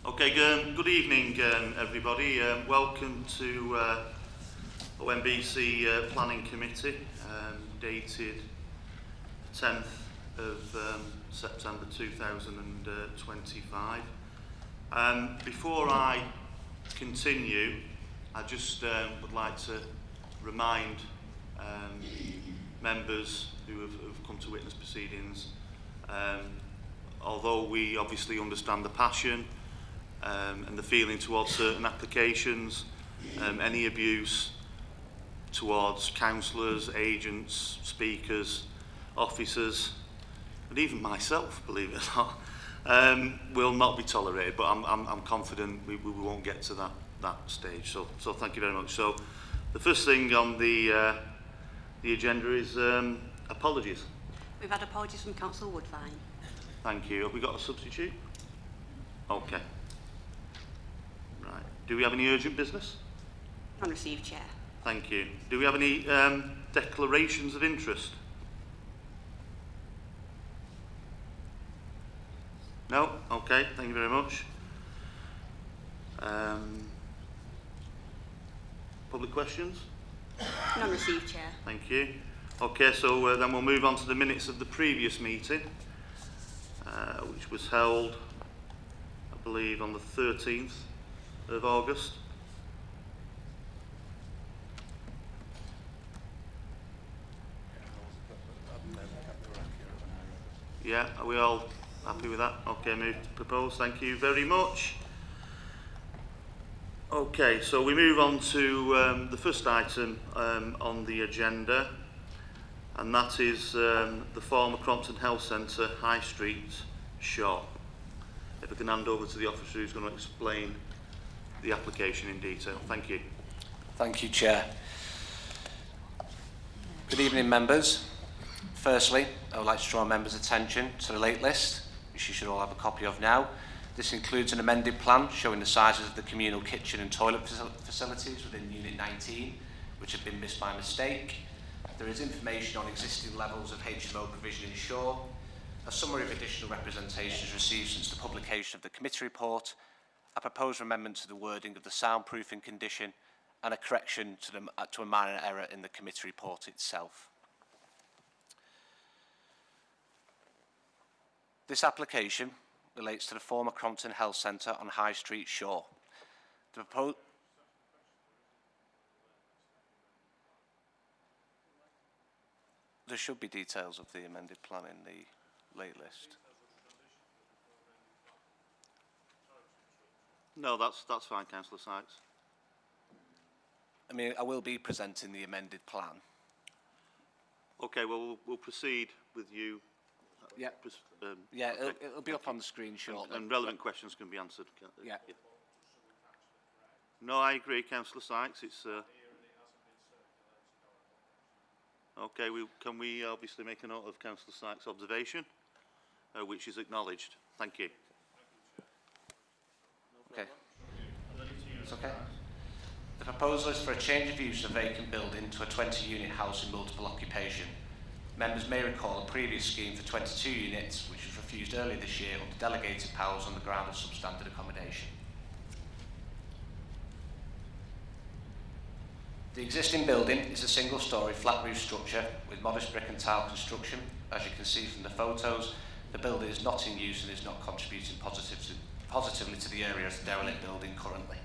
Okay, good evening everybody. Welcome to OMBC Planning Committee, dated 10th of September 2025. Before I continue, I just would like to remind members who have come to witness proceedings, although we obviously understand the passion and the feeling towards certain applications, any abuse towards councillors, agents, speakers, officers, and even myself, believe it or not, will not be tolerated. But I'm confident we won't get to that stage. So thank you very much. So the first thing on the agenda is apologies. We've had apologies from Councillor Woodvine. Thank you. Have we got a substitute? Okay. Right. Do we have any urgent business? None received, Chair. Thank you. Do we have any declarations of interest? No? Okay, thank you very much. Public questions? None received, Chair. Thank you. Okay, so then we'll move on to the minutes of the previous meeting, which was held, I believe, on the 13th of August. Yeah, are we all happy with that? Okay, move to propose. Thank you very much. Okay, so we move on to the first item on the agenda, and that is the former Crompton Health Centre High Street shop. If I can hand over to the officer who's going to explain the application in detail. Thank you. Thank you, Chair. Good evening, members. Firstly, I would like to draw members' attention to the late list, which you should all have a copy of now. This includes an amended plan showing the sizes of the communal kitchen and toilet facilities within Unit 19, which have been missed by mistake. There is information on existing levels of HMO provision in Shaw, a summary of additional representations received since the publication of the committee report, a proposed amendment to the wording of the soundproofing condition, and a correction to a minor error in the committee report itself. This application relates to the former Crompton Health Centre on High Street, Shaw. There should be details of the amended plan in the late list. No, that's fine, Councillor Sykes. I mean, I will be presenting the amended plan. Okay, well, we'll proceed with you. Yeah, okay. it'll be up on the screen shortly. And relevant questions can be answered. Yeah. No, I agree, Councillor Sykes. It's okay. Can we obviously make a note of Councillor Sykes' observation, which is acknowledged. Thank you. Okay. It's okay. The proposal is for a change of use of vacant building to a 20-unit house in multiple occupation. Members may recall a previous scheme for 22 units, which was refused earlier this year under delegated powers on the ground of substandard accommodation. The existing building is a single-storey flat roof structure with modest brick and tile construction. As you can see from the photos, the building is not in use and is not contributing positively to the area as a derelict building currently.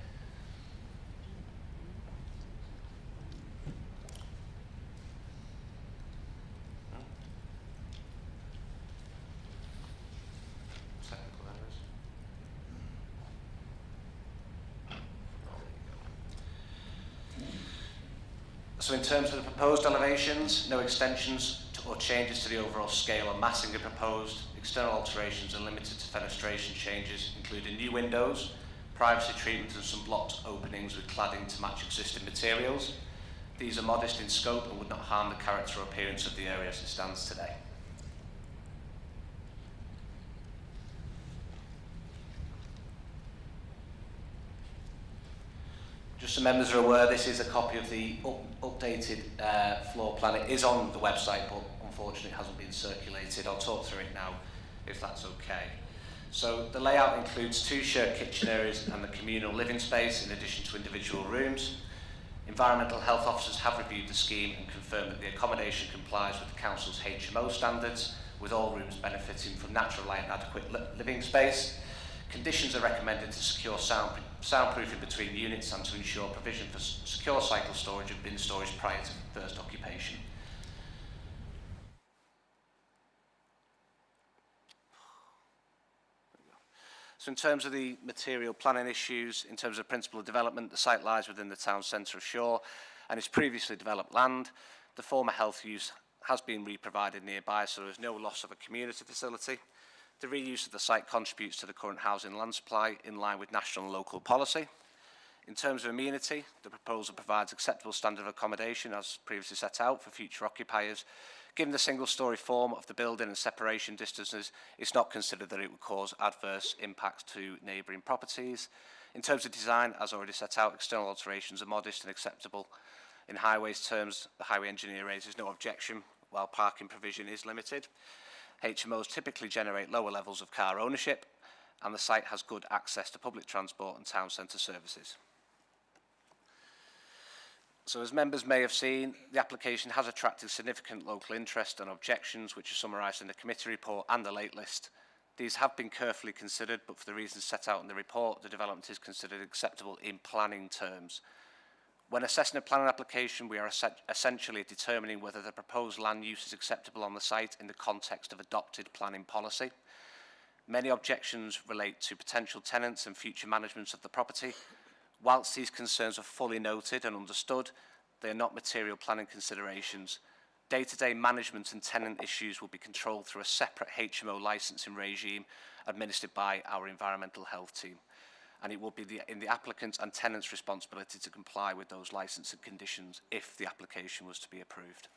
So in terms of the proposed elevations, no extensions or changes to the overall scale or massing are proposed. External alterations are limited to fenestration changes, including new windows, privacy treatment and some blocked openings with cladding to match existing materials. These are modest in scope and would not harm the character or appearance of the area as it stands today. Just so members are aware, this is a copy of the updated floor plan. It is on the website, but unfortunately hasn't been circulated. I'll talk through it now, if that's okay. So the layout includes 2 shared kitchen areas and the communal living space in addition to individual rooms. Environmental health officers have reviewed the scheme and confirmed that the accommodation complies with the Council's HMO standards, with all rooms benefiting from natural light and adequate living space. Conditions are recommended to secure soundproofing between units and to ensure provision for secure cycle storage and bin storage prior to first occupation. So in terms of the material planning issues, in terms of principle of development, the site lies within the town centre of Shore and is previously developed land. The former health use has been re-provided nearby, so there is no loss of a community facility. The reuse of the site contributes to the current housing land supply in line with national and local policy. In terms of amenity, the proposal provides acceptable standard of accommodation as previously set out for future occupiers. Given the single-storey form of the building and separation distances, it's not considered that it would cause adverse impacts to neighbouring properties. In terms of design, as already set out, external alterations are modest and acceptable. In highways terms, the highway engineer raises no objection, while parking provision is limited. HMOs typically generate lower levels of car ownership, and the site has good access to public transport and town centre services. So as members may have seen, the application has attracted significant local interest and objections, which are summarised in the committee report and the late list. These have been carefully considered, but for the reasons set out in the report, the development is considered acceptable in planning terms. When assessing a planning application, we are essentially determining whether the proposed land use is acceptable on the site in the context of adopted planning policy. Many objections relate to potential tenants and future management of the property. Whilst these concerns are fully noted and understood, they are not material planning considerations. Day-to-day management and tenant issues will be controlled through a separate HMO licensing regime administered by our environmental health team. And it will be in the applicant and tenant's responsibility to comply with those licensing conditions if the application was to be approved.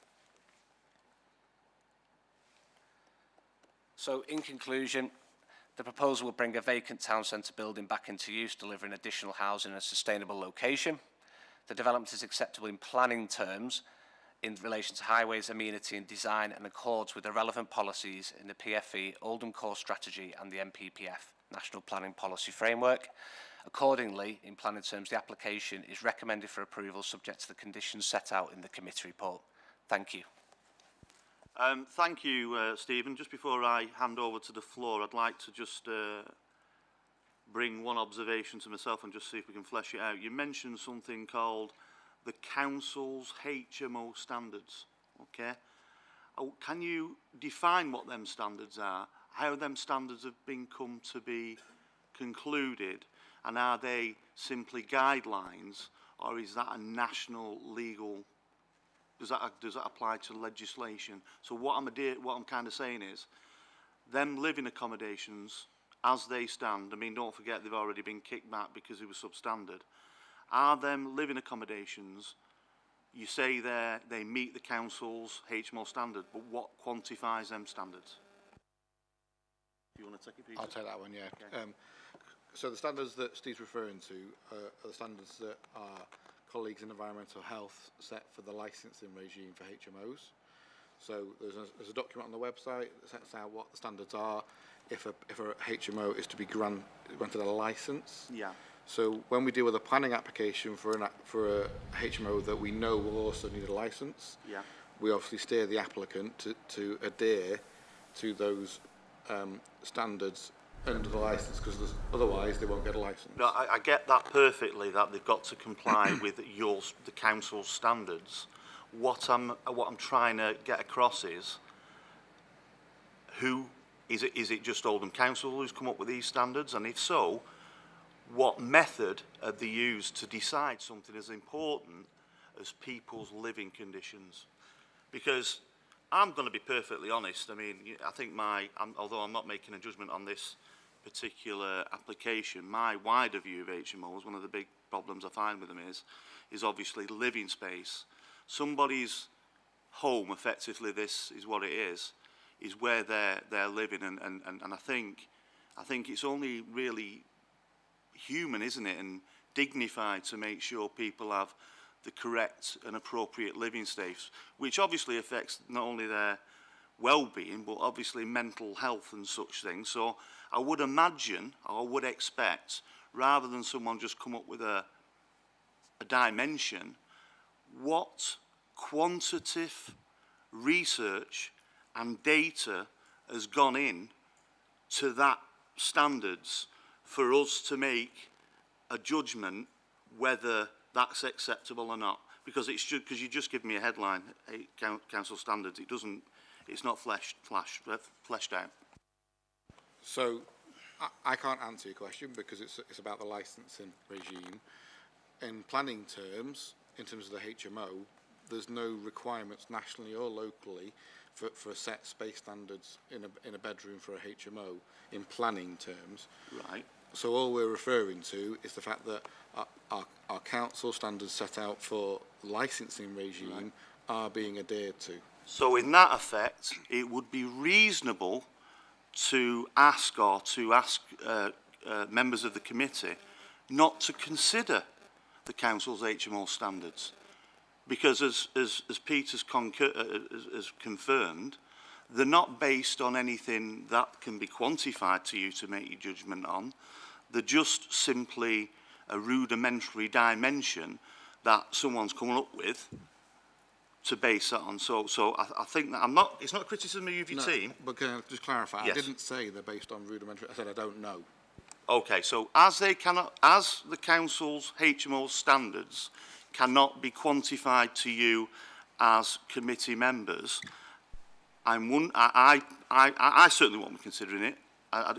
So, in conclusion, the proposal will bring a vacant town centre building back into use, delivering additional housing in a sustainable location. The development is acceptable in planning terms in relation to highways, amenity and design and accords with the relevant policies in the PFE, Oldham Core Strategy and the NPPF, National Planning Policy Framework. Accordingly, in planning terms, the application is recommended for approval subject to the conditions set out in the committee report. Thank you. Thank you, Stephen. Just before I hand over to the floor, I'd like to just bring one observation to myself and just see if we can flesh it out. You mentioned something called the Council's HMO standards, okay? Oh, can you define what them standards are, how them standards have been come to be concluded, and are they simply guidelines, or is that a national legal? Does that apply to legislation? So what I'm kind of saying is, them living accommodations, as they stand, I mean, don't forget they've already been kicked back because they were substandard. Are them living accommodations, you say they meet the council's HMO standard, but what quantifies them standards? Do you want to take it, Peter? I'll take that one, yeah. Okay. So the standards that Steve's referring to are the standards that are colleagues in environmental health set for the licensing regime for HMOs. So there's a document on the website that sets out what the standards are if a HMO is to be granted a license. Yeah. So when we deal with a planning application for a HMO that we know will also need a license, Yeah. we obviously steer the applicant to adhere to those standards under the license, because otherwise they won't get a license. No, I get that perfectly, that they've got to comply with the council's standards. What I'm trying to get across is, who is it? Is it just Oldham Council who's come up with these standards? And if so, what method have they used to decide something as important as people's living conditions? Because I'm going to be perfectly honest. I mean, I think although I'm not making a judgment on this particular application, my wider view of HMOs, one of the big problems I find with them is obviously living space. Somebody's home, effectively, this is what it is where they're living, and I think it's only really human, isn't it, and dignified to make sure people have the correct and appropriate living space, which obviously affects not only their well-being, but obviously mental health and such things. So I would imagine, or I would expect, rather than someone just come up with a dimension, what quantitative research and data has gone in to that standards for us to make a judgment whether that's acceptable or not. Because it's just, because you just give me a headline, council standards, it's not fleshed out. So I can't answer your question because it's about the licensing regime. In planning terms, in terms of the HMO, there's no requirements nationally or locally for set space standards in a bedroom for a HMO in planning terms. Right. So all we're referring to is the fact that our council standards set out for licensing regime are being adhered to. So in that effect, it would be reasonable to ask members of the committee not to consider the council's HMO standards, because as Peter's has confirmed, they're not based on anything that can be quantified to you to make your judgment on. They're just simply a rudimentary dimension that someone's coming up with to base that on. So I think that it's not a criticism of your team. But can I just clarify? Yes. I didn't say they're based on rudimentary. I said I don't know. Okay, so as the council's HMO standards cannot be quantified to you as committee members, I certainly won't be considering it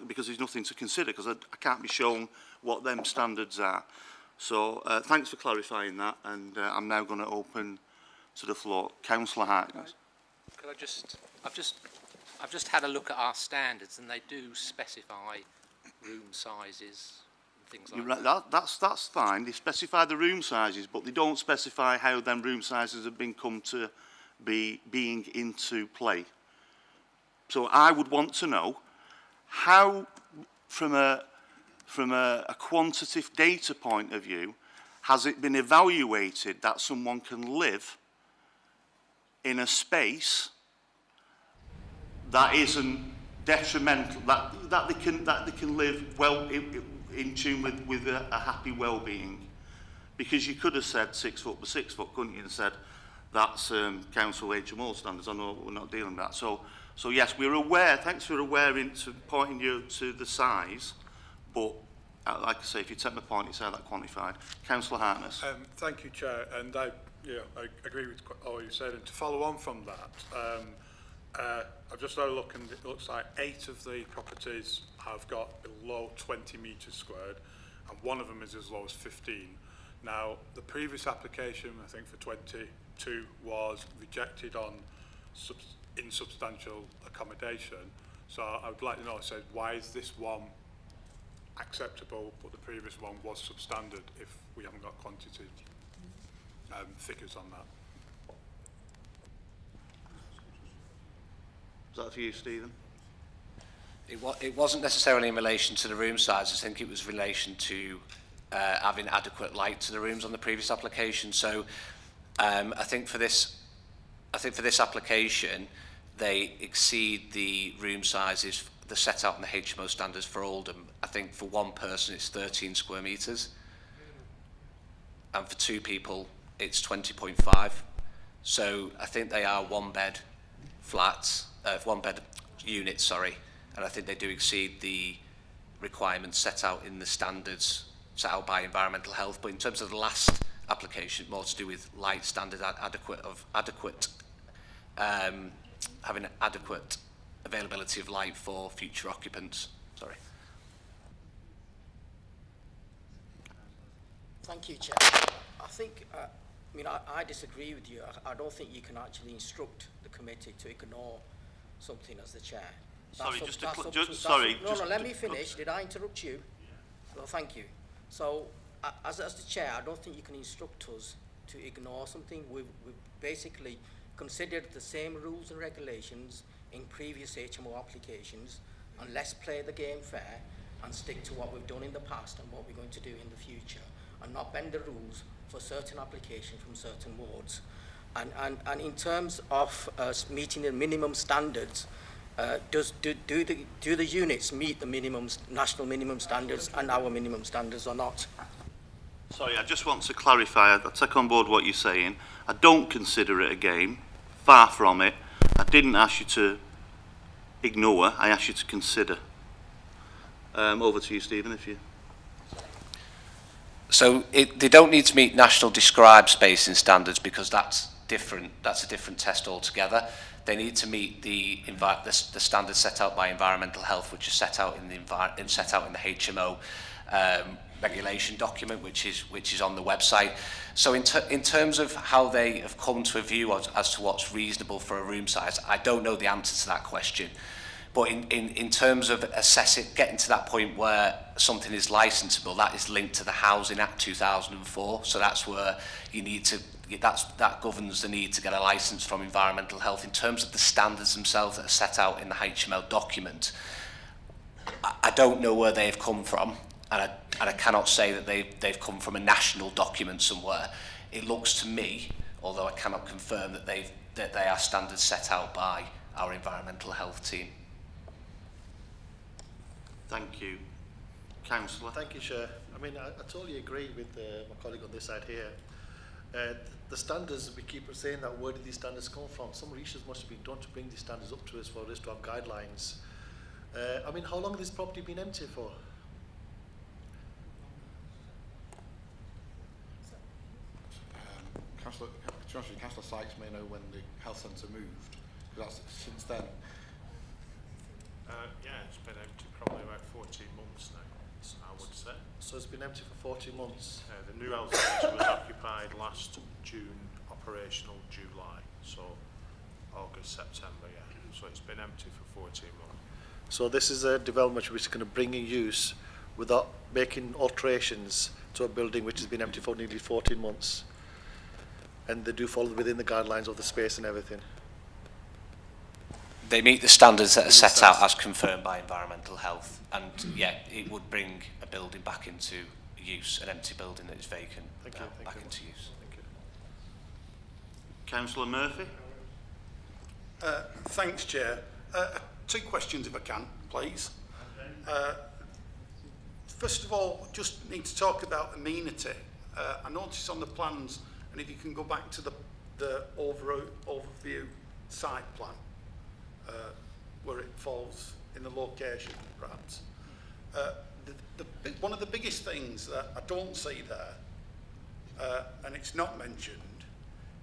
because there's nothing to consider, because I can't be shown what them standards are. So thanks for clarifying that, and I'm now going to open to the floor. Councillor Harkness. Could I've just had a look at our standards, and they do specify room sizes and things like that. That's fine. They specify the room sizes, but they don't specify how them room sizes have been come to being into play. So I would want to know how, from a quantitative data point of view, has it been evaluated that someone can live in a space that isn't detrimental, that they can live well in tune with a happy well-being? Because you could have said 6 foot by 6 foot, couldn't you, and said that's council HMO standards. I know we're not dealing with that. So yes, we're aware. Thanks for pointing you to the size, but like I say, if you take my point, it's how that quantified. Councillor Harkness. Thank you, Chair, and I agree with all you said. And to follow on from that, I've just had a look, and it looks like 8 of the properties have got below 20 metres squared, and one of them is as low as 15. Now, the previous application, I think for 22, was rejected on insubstantial accommodation. So I would like to know, said, why is this one acceptable, but the previous one was substandard if we haven't got quantitative figures on that? Is that for you, Stephen? It wasn't necessarily in relation to the room size. I think it was in relation to having adequate light to the rooms on the previous application. So I think for this application, they exceed the room sizes they're set out in the HMO standards for Oldham. I think for one person it's 13 square metres, and for 2 people it's 20.5. So I think they are one-bed flats, one-bed units, sorry, and I think they do exceed the requirements set out in the standards set out by Environmental Health. But in terms of the last application, more to do with light standard, having adequate availability of light for future occupants. Sorry. Thank you, Chair. I think, I disagree with you. I don't think you can actually instruct the committee to ignore something as the Chair. Sorry, Let me finish. Did I interrupt you? Well, thank you. So, as the Chair, I don't think you can instruct us to ignore something. We've basically considered the same rules and regulations in previous HMO applications, and let's play the game fair and stick to what we've done in the past and what we're going to do in the future, and not bend the rules for certain applications from certain wards. And in terms of meeting the minimum standards, do the units meet the national minimum standards and our minimum standards or not? Sorry, I just want to clarify. I take on board what you're saying. I don't consider it a game. Far from it. I didn't ask you to ignore. I asked you to consider. Over to you, Stephen, if you... So they don't need to meet national described spacing standards because that's different. That's a different test altogether. They need to meet the standards set out by environmental health, which is set out in the HMO regulation document, which is on the website. So in terms of how they have come to a view as to what's reasonable for a room size, I don't know the answer to that question. But in terms of getting to that point where something is licensable, that is linked to the Housing Act 2004. So that's where you need to, that governs the need to get a license from environmental health. In terms of the standards themselves that are set out in the HML document, I don't know where they've come from, and I cannot say that they've come from a national document somewhere. It looks to me, although I cannot confirm, that they are standards set out by our environmental health team. Thank you. Councillor. Thank you, Chair. I mean, I totally agree with my colleague on this side here. The standards, we keep saying that, where did these standards come from? Some research must have been done to bring these standards up to us for us to have guidelines. I mean, how long has this property been empty for? Councillor Sykes may know when the health centre moved, because that's since then. Yeah, it's been empty probably about 14 months now, I would say. So it's been empty for 14 months? The new health centre was occupied last June, operational July, so August, September, yeah. So it's been empty for 14 months. So this is a development which is going to bring in use without making alterations to a building which has been empty for nearly 14 months. And they do fall within the guidelines of the space and everything. They meet the standards that are set out as confirmed by environmental health, and yeah, it would bring a building back into use, an empty building that is vacant, back into use. Thank you. Councillor Murphy. Thanks, Chair. Two questions, if I can, please. First of all, just need to talk about amenity. I noticed on the plans, and if you can go back to the overview site plan, where it falls in the location, perhaps. One of the biggest things that I don't see there, and it's not mentioned,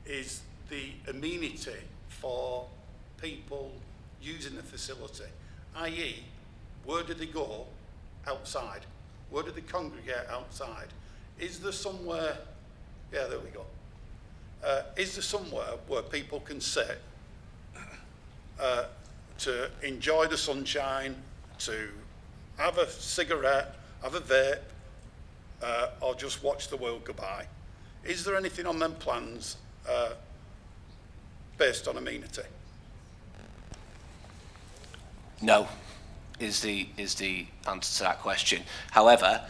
is the amenity for people using the facility, i.e., where do they go outside? Where do they congregate outside? Is there somewhere, yeah, there we go. Is there somewhere where people can sit to enjoy the sunshine, to have a cigarette, have a vape, or just watch the world go by? Is there anything on them plans based on amenity? No, is the answer to that question. However,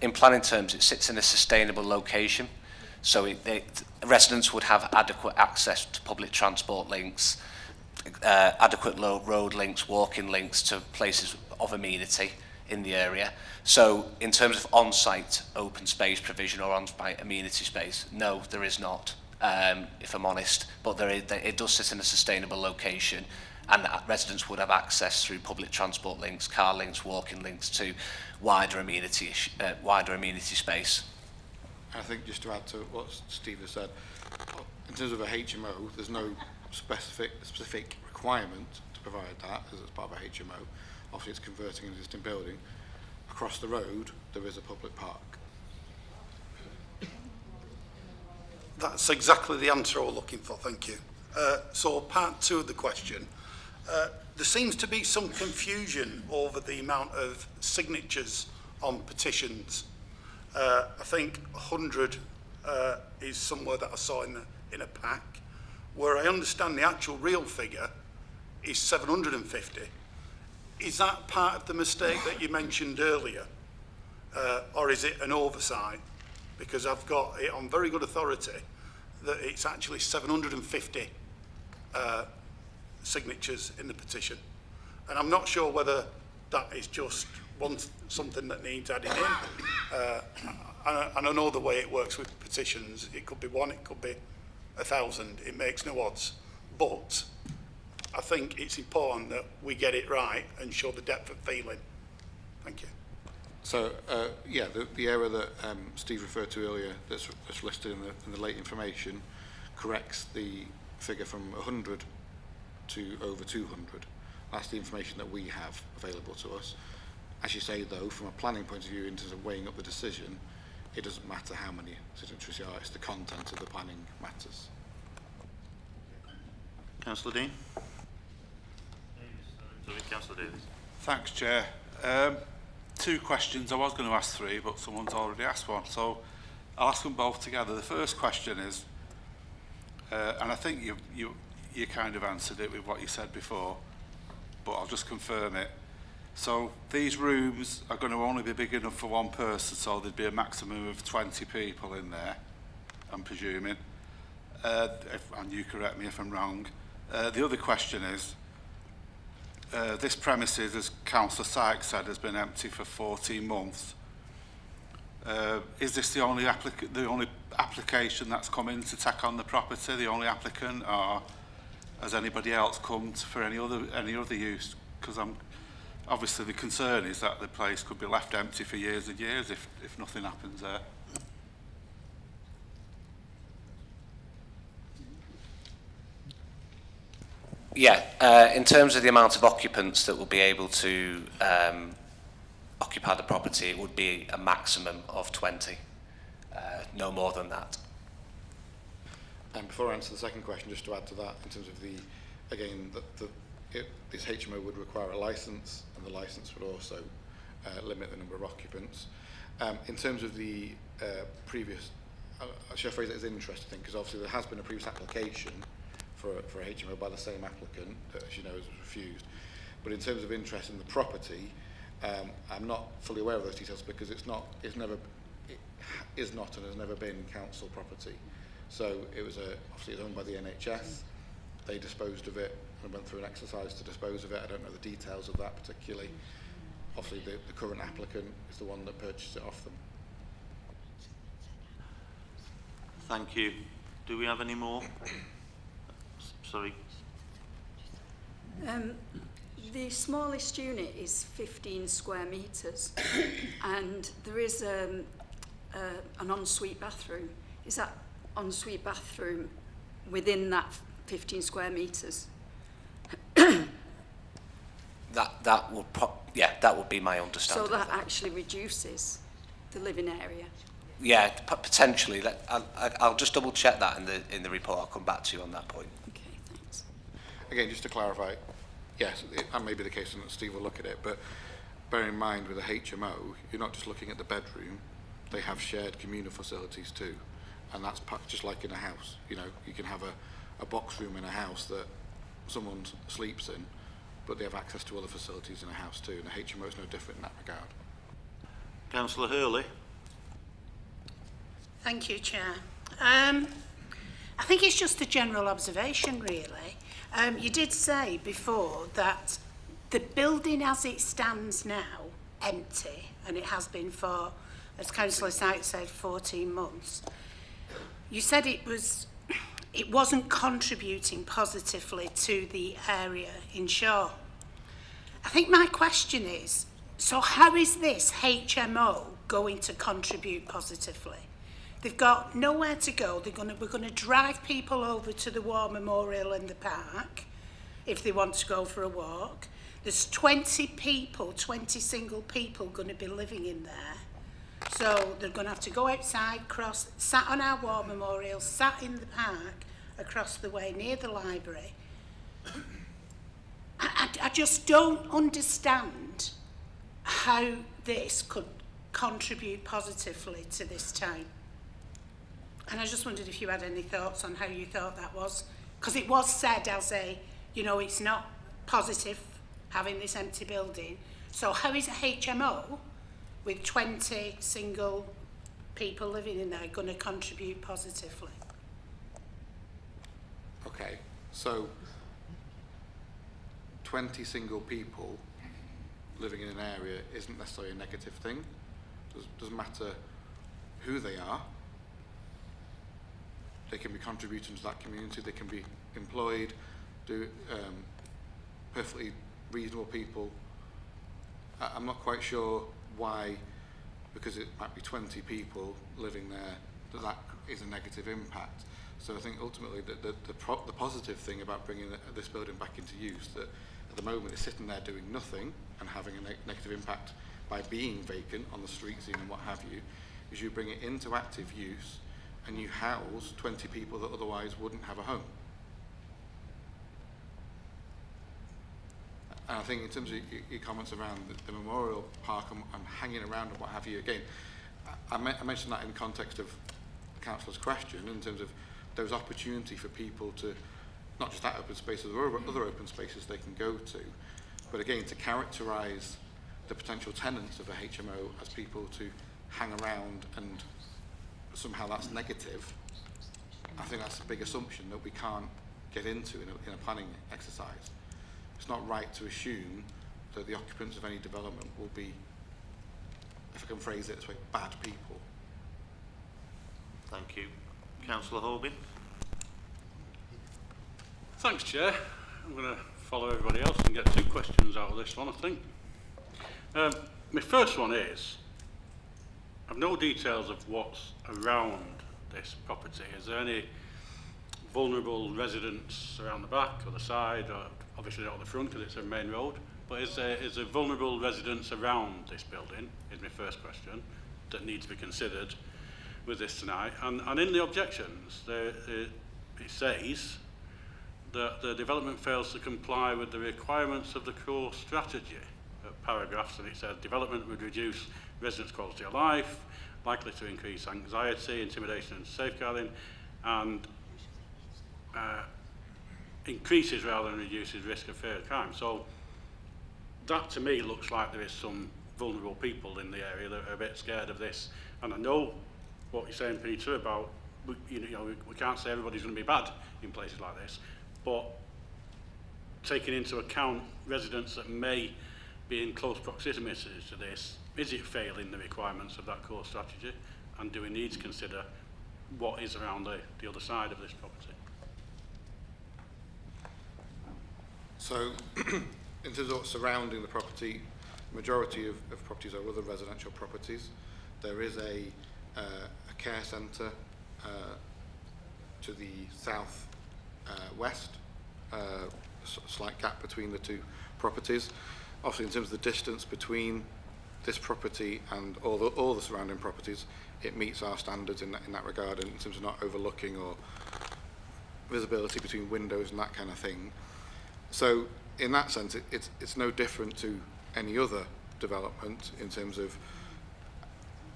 in planning terms, it sits in a sustainable location, so residents would have adequate access to public transport links, adequate road links, walking links to places of amenity in the area. So in terms of on-site open space provision or on-site amenity space, no, there is not, if I'm honest, but it does sit in a sustainable location, and residents would have access through public transport links, car links, walking links to wider amenity space. I think just to add to what Steve has said, in terms of a HMO, there's no specific requirement to provide that as part of a HMO. Obviously, it's converting an existing building. Across the road, there is a public park. That's exactly the answer I was looking for, thank you. So part two of the question. There seems to be some confusion over the amount of signatures on petitions. I think 100 is somewhere that I saw in a pack, where I understand the actual real figure is 750. Is that part of the mistake that you mentioned earlier, or is it an oversight? Because I've got it on very good authority that it's actually 750 signatures in the petition. And I'm not sure whether that is just something that needs adding in. And I know the way it works with petitions. It could be 1, it could be 1,000. It makes no odds. But I think it's important that we get it right and show the depth of feeling. Thank you. So, yeah, the error that Steve referred to earlier that's listed in the late information corrects the figure from 100 to over 200. That's the information that we have available to us. As you say, though, from a planning point of view, in terms of weighing up the decision, it doesn't matter how many signatories there are, it's the content of the planning matters. Councillor Dean. Sorry, Councillor Davies. Thanks, Chair. 2 questions. I was going to ask 3, but someone's already asked one, so I'll ask them both together. The first question is, and I think you kind of answered it with what you said before, but I'll just confirm it. So these rooms are going to only be big enough for 1 person, so there'd be a maximum of 20 people in there, I'm presuming. And you correct me if I'm wrong. The other question is, this premises, as Councillor Sykes said, has been empty for 14 months. Is this the only application that's come in to take on the property, the only applicant, or has anybody else come for any other use? Because obviously the concern is that the place could be left empty for years and years if nothing happens there. Yeah, in terms of the amount of occupants that will be able to occupy the property, it would be a maximum of 20, no more than that. And before I answer the second question, just to add to that, in terms of this HMO would require a licence, and the licence would also limit the number of occupants. In terms of the previous, should I phrase it as interesting, because obviously there has been a previous application for a HMO by the same applicant that, as you know, has refused. But in terms of interest in the property, I'm not fully aware of those details because it is not and has never been council property. So it was obviously it's owned by the NHS. They disposed of it and went through an exercise to dispose of it. I don't know the details of that particularly. Obviously the current applicant is the one that purchased it off them. Thank you. Do we have any more? Sorry. The smallest unit is 15 square metres and there is an ensuite bathroom. Is that ensuite bathroom within that 15 square metres? That would be my understanding. So that actually reduces the living area? Yeah, potentially. I'll just double check that in the report. I'll come back to you on that point. Okay, thanks. Again, just to clarify, yes, that may be the case and Steve will look at it, but bear in mind with a HMO, you're not just looking at the bedroom, they have shared communal facilities too. And that's just like in a house. You know, you can have a box room in a house that someone sleeps in, but they have access to other facilities in a house too, and a HMO is no different in that regard. Councillor Hurley. Thank you, Chair. I think it's just a general observation, really. You did say before that the building as it stands now, empty, and it has been for, as Councillor Sykes said, 14 months. You said it wasn't contributing positively to the area in Shaw. I think my question is, so how is this HMO going to contribute positively? They've got nowhere to go. We're going to drive people over to the War Memorial in the park if they want to go for a walk. There's 20 people, 20 single people going to be living in there. So they're going to have to go outside, sat on our War Memorial, sat in the park across the way near the library. I just don't understand how this could contribute positively to this town. And I just wondered if you had any thoughts on how you thought that was. Because it was said as it's not positive having this empty building. So how is a HMO with 20 single people living in there going to contribute positively? Okay, so 20 single people living in an area isn't necessarily a negative thing. Doesn't matter who they are. They can be contributing to that community, they can be employed, perfectly reasonable people. I'm not quite sure why, because it might be 20 people living there, that is a negative impact. So I think ultimately the positive thing about bringing this building back into use, that at the moment it's sitting there doing nothing and having a negative impact by being vacant on the street scene and what have you, is you bring it into active use and you house 20 people that otherwise wouldn't have a home. And I think in terms of your comments around the memorial park and hanging around and what have you, again, I mentioned that in context of the councillor's question, in terms of there's opportunity for people to, not just that open space, there are other open spaces they can go to, but again, to characterise the potential tenants of a HMO as people to hang around and somehow that's negative, I think that's a big assumption that we can't get into in a planning exercise. It's not right to assume that the occupants of any development will be, if I can phrase it this way, bad people. Thank you. Councillor Holby. Thanks, Chair. I'm going to follow everybody else and get 2 questions out of this one, I think. My first one is, I've no details of what's around this property. Is there any vulnerable residents around the back or the side, or obviously not on the front because it's a main road, but is there vulnerable residents around this building, is my first question, that need to be considered with this tonight? And in the objections, it says that the development fails to comply with the requirements of the core strategy. Paragraphs, and it says development would reduce residents' quality of life, likely to increase anxiety, intimidation and safeguarding, and increases rather than reduces risk of fear of crime. So that to me looks like there is some vulnerable people in the area that are a bit scared of this. And I know what you're saying, Peter, about we can't say everybody's going to be bad in places like this, but taking into account residents that may be in close proximity to this, is it failing the requirements of that core strategy? And do we need to consider what is around the other side of this property? So, in terms of what's surrounding the property, the majority of properties are other residential properties. There is a care centre to the south west, slight gap between the 2 properties. Obviously, in terms of the distance between this property and all the surrounding properties, it meets our standards in that regard, in terms of not overlooking or visibility between windows and that kind of thing. So, in that sense, it's no different to any other development in terms of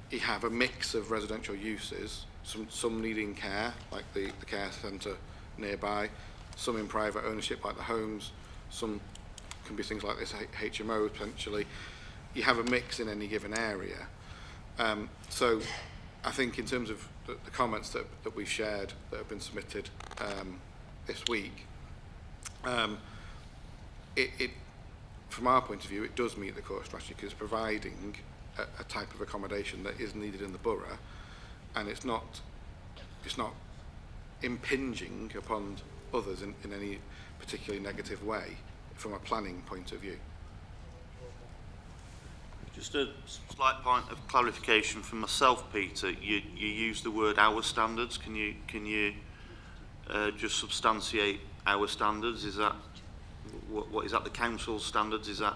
you have a mix of residential uses, some needing care, like the care centre nearby, some in private ownership, like the homes, some can be things like this HMO potentially. You have a mix in any given area. So I think in terms of the comments that we've shared that have been submitted this week, from our point of view, it does meet the core strategy because it's providing a type of accommodation that is needed in the borough, and it's not impinging upon others in any particularly negative way from a planning point of view. Just a slight point of clarification from myself, Peter. You use the word our standards. Can you just substantiate our standards? Is that what is that the council's standards? Is that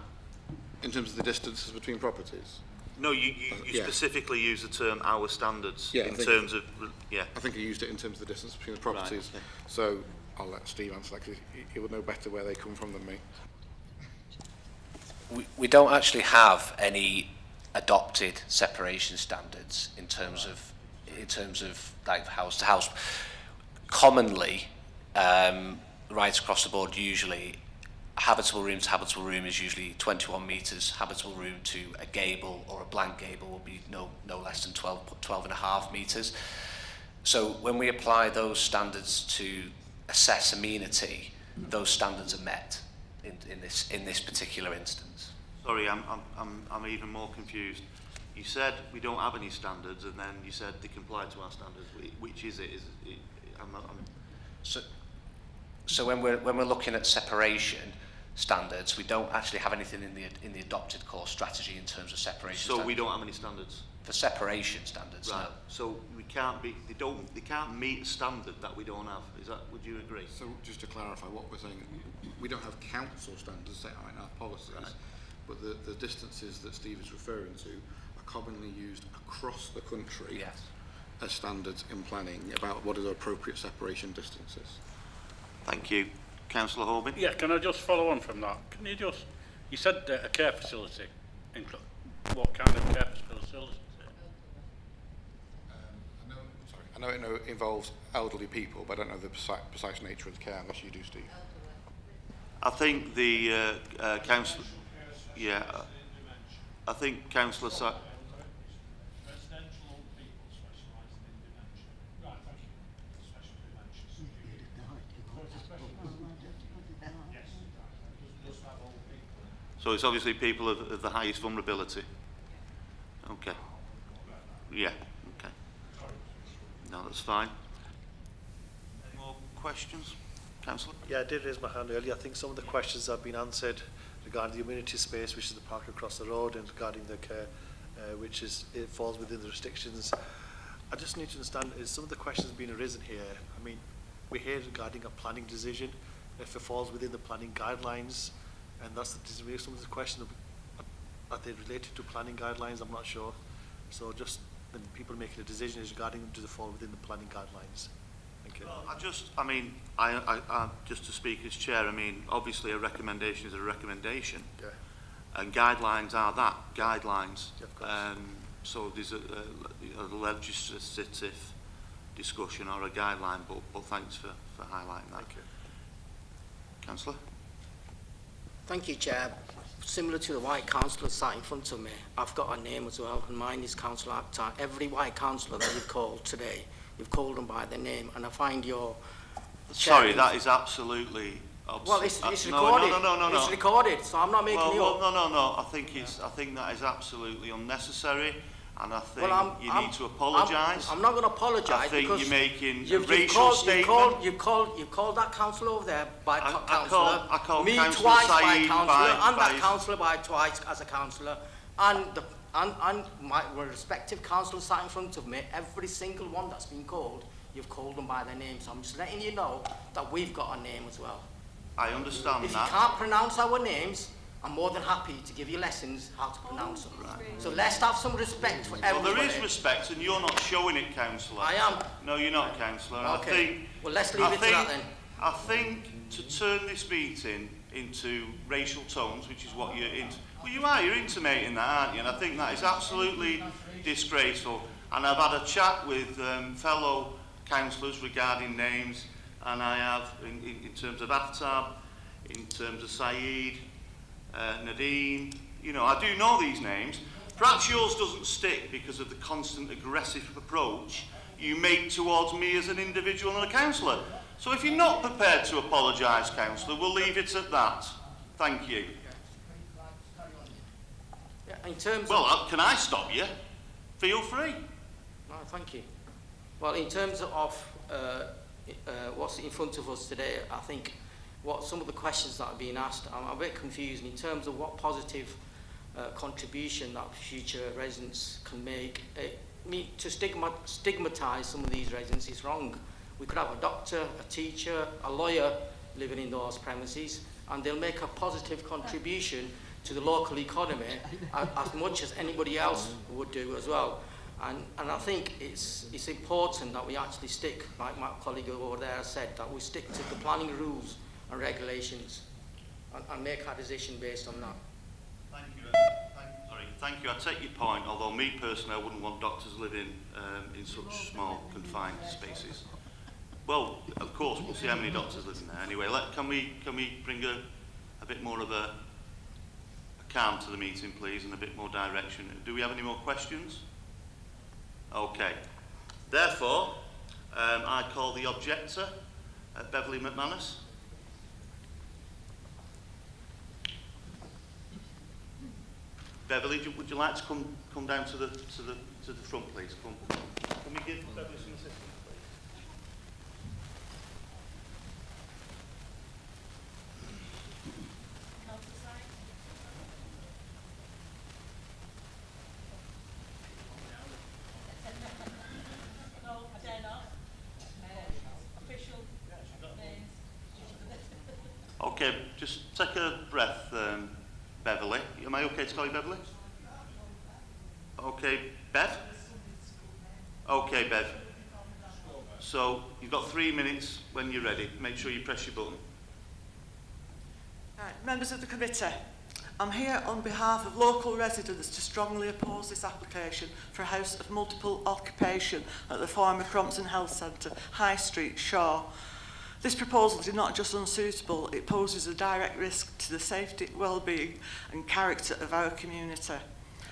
in terms of the distances between properties? No, you specifically use the term our standards in terms of I think I used it in terms of the distance between the properties. Right, okay. So I'll let Steve answer that because he would know better where they come from than me. We don't actually have any adopted separation standards in terms of like house to house. Commonly, right across the board, usually habitable room to habitable room is usually 21 metres. Habitable room to a gable or a blank gable will be no less than 12.5 metres. So when we apply those standards to assess amenity, those standards are met in this particular instance. Sorry, I'm even more confused. You said we don't have any standards, and then you said they comply to our standards. Which is it? So when we're looking at separation standards, we don't actually have anything in the adopted core strategy in terms of separation. So standards. we don't have any standards. For separation standards, Right. no. So we can't be. They can't meet a standard that we don't have. Is that? Would you agree? So just to clarify what we're saying, we don't have council standards set out in our policies, Right. but the distances that Steve is referring to are commonly used across the country Yes. as standards in planning about what are the appropriate separation distances. Thank you. Councillor Holby? Yeah, can I just follow on from that? Can you just, you said a care facility. What kind of care facility? I know it involves elderly people, but I don't know the precise nature of the care, unless you do, Steve. I think the councillor... Yeah. I think Councillor... So it's obviously people of the highest vulnerability. Okay. Yeah. Okay. No, that's fine. Any more questions, Councillor? Yeah, I did raise my hand earlier. I think some of the questions have been answered regarding the amenity space, which is the park across the road, and regarding the care, which is, it falls within the restrictions. I just need to understand, is some of the questions being arisen here, I mean, we're here regarding a planning decision, if it falls within the planning guidelines, and that's the decision. Some of the questions, are they related to planning guidelines? I'm not sure. So just when people making a decision is regarding them, do they fall within the planning guidelines? Thank you. Well, I just to speak as chair, I mean, obviously a recommendation is a recommendation. Yeah. And guidelines are that, guidelines. Yeah, of course. So there's a legislative discussion or a guideline, but thanks for highlighting that. Thank you. Councillor? Thank you, Chair. Similar to the white councillor sat in front of me, I've got a name as well, and mine is Councillor Akhtar. Every white councillor that you've called today, you've called them by their name, and I find your... Sorry, that is absolutely... Well, it's recorded. No. It's recorded, so I'm not making it up. No. I think that is absolutely unnecessary, and I think you need to apologise. I'm not going to apologise. I think because you're making you've a racial statement. You've called that councillor over there by councillor. I called me Councillor twice by Saeed councillor, and that by councillor by twice as a councillor, and my respective councillors sat in front of me. Every single one that's been called, you've called them by their name. So I'm just letting you know that we've got a name as well. I understand If that. you can't pronounce our names, I'm more than happy to give you lessons how to pronounce them. Right. So let's have some respect for everybody. Well, there is respect, and you're not showing it, Councillor. I am. No, you're not, Councillor. Okay. Well, let's leave it to that then. I think to turn this meeting into racial tones, which is what you're into. Well, you are. You're intimating that, aren't you? And I think that is absolutely disgraceful. And I've had a chat with fellow councillors regarding names, and I have, in terms of Aftab, in terms of Saeed, Nadine, you know, I do know these names. Perhaps yours doesn't stick because of the constant aggressive approach you make towards me as an individual and a councillor. So if you're not prepared to apologise, councillor, we'll leave it at that. Thank you. Yeah, in terms well, can I stop you? Feel free. No, thank you. Well, in terms of what's in front of us today, I think what some of the questions that are being asked, I'm a bit confused in terms of what positive contribution that future residents can make. To stigmatise some of these residents is wrong. We could have a doctor, a teacher, a lawyer living in those premises, and they'll make a positive contribution to the local economy as much as anybody else would do as well. And I think it's important that we actually stick, like my colleague over there said, that we stick to the planning rules and regulations and make our decision based on that. Thank you. I take your point, although me personally, I wouldn't want doctors living in such small, confined spaces. Well, of course, we'll see how many doctors live in there. Anyway, can we bring a bit more of a calm to the meeting, please, and a bit more direction? Do we have any more questions? Okay. Therefore, I call the objector, Beverly McManus. Beverly, would you like to come down to the front, please? Come. Can we give Beverly some assistance, please? Okay, just take a breath, Beverly. Am I okay to call you Beverly? Okay, Bev? Okay, Bev. So, you've got 3 minutes when you're ready. Make sure you press your button. Right, members of the committee, I'm here on behalf of local residents to strongly oppose this application for a house of multiple occupation at the former Crompton Health Centre, High Street, Shaw. This proposal is not just unsuitable, it poses a direct risk to the safety, well-being and character of our community.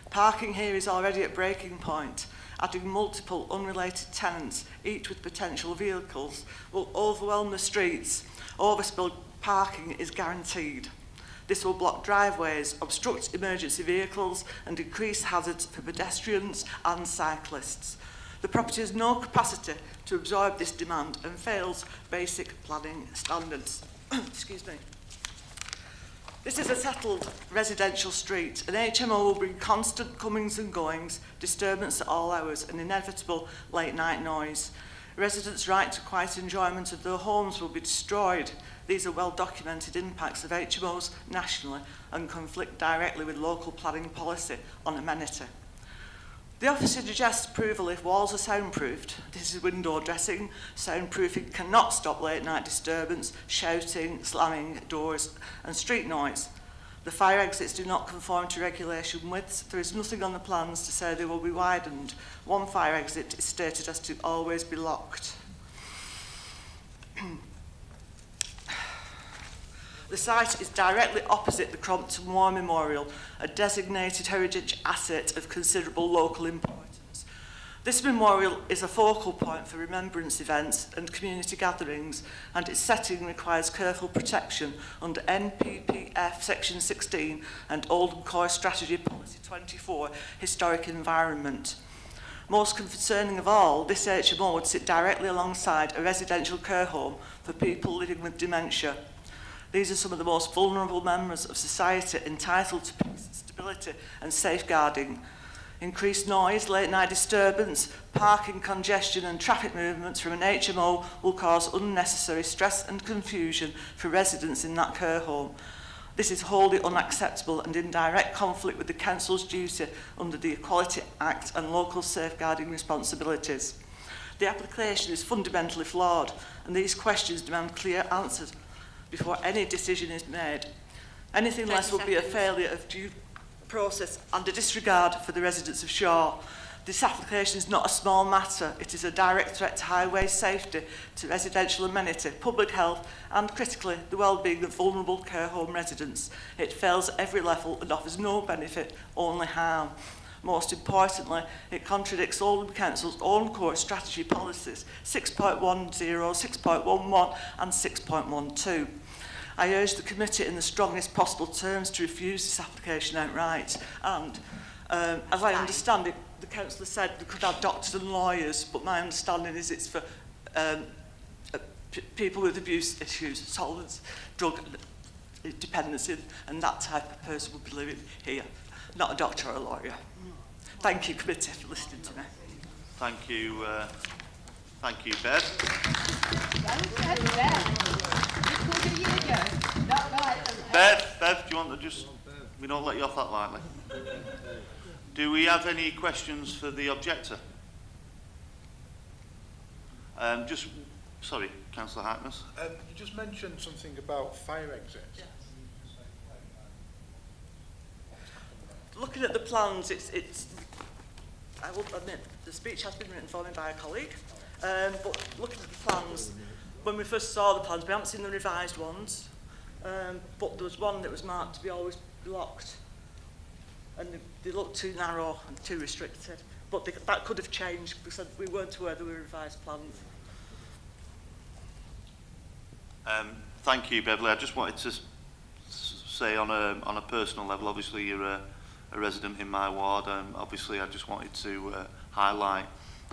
Parking here is already at breaking point. Adding multiple unrelated tenants, each with potential vehicles, will overwhelm the streets. Overspill parking is guaranteed. This will block driveways, obstruct emergency vehicles and increase hazards for pedestrians and cyclists. The property has no capacity to absorb this demand and fails basic planning standards. Excuse me. This is a settled residential street. An HMO will bring constant comings and goings, disturbance at all hours and inevitable late night noise. Residents' right to quiet enjoyment of their homes will be destroyed. These are well documented impacts of HMOs nationally and conflict directly with local planning policy on amenity. The officer suggests approval if walls are soundproofed. This is window dressing. Soundproofing cannot stop late night disturbance, shouting, slamming doors and street noise. The fire exits do not conform to regulation widths. There is nothing on the plans to say they will be widened. One fire exit is stated as to always be locked. The site is directly opposite the Crompton War Memorial, a designated heritage asset of considerable local importance. This memorial is a focal point for remembrance events and community gatherings, and its setting requires careful protection under NPPF Section 16 and Oldham Core Strategy Policy 24, Historic Environment. Most concerning of all, this HMO would sit directly alongside a residential care home for people living with dementia. These are some of the most vulnerable members of society entitled to peace, stability and safeguarding. Increased noise, late night disturbance, parking congestion and traffic movements from an HMO will cause unnecessary stress and confusion for residents in that care home. This is wholly unacceptable and in direct conflict with the Council's duty under the Equality Act and local safeguarding responsibilities. The application is fundamentally flawed and these questions demand clear answers before any decision is made. Anything less would be a failure of due process and a disregard for the residents of Shaw. This application is not a small matter. It is a direct threat to highway safety, to residential amenity, public health and, critically, the well-being of vulnerable care home residents. It fails at every level and offers no benefit, only harm. Most importantly, it contradicts Oldham Council's own core strategy policies 6.10, 6.11 and 6.12. I urge the committee in the strongest possible terms to refuse this application outright. And as I understand it, the councillor said we could have doctors and lawyers, but my understanding is it's for people with abuse issues, solvents, drug dependency, and that type of person would be living here, not a doctor or a lawyer. Thank you, committee, for listening to me. Thank you, Bev. Bev, do you want to just, we don't let you off that lightly. Do we have any questions for the objector? Sorry, Councillor Harkness. You just mentioned something about fire exits. Yeah. Looking at the plans, I will admit, the speech has been written for me by a colleague, but looking at the plans, when we first saw the plans, we haven't seen the revised ones, but there was one that was marked to be always blocked, and they looked too narrow and too restricted, but that could have changed because we weren't aware there were revised plans. Thank you, Beverly. I just wanted to say on a personal level, obviously you're a resident in my ward, obviously I just wanted to highlight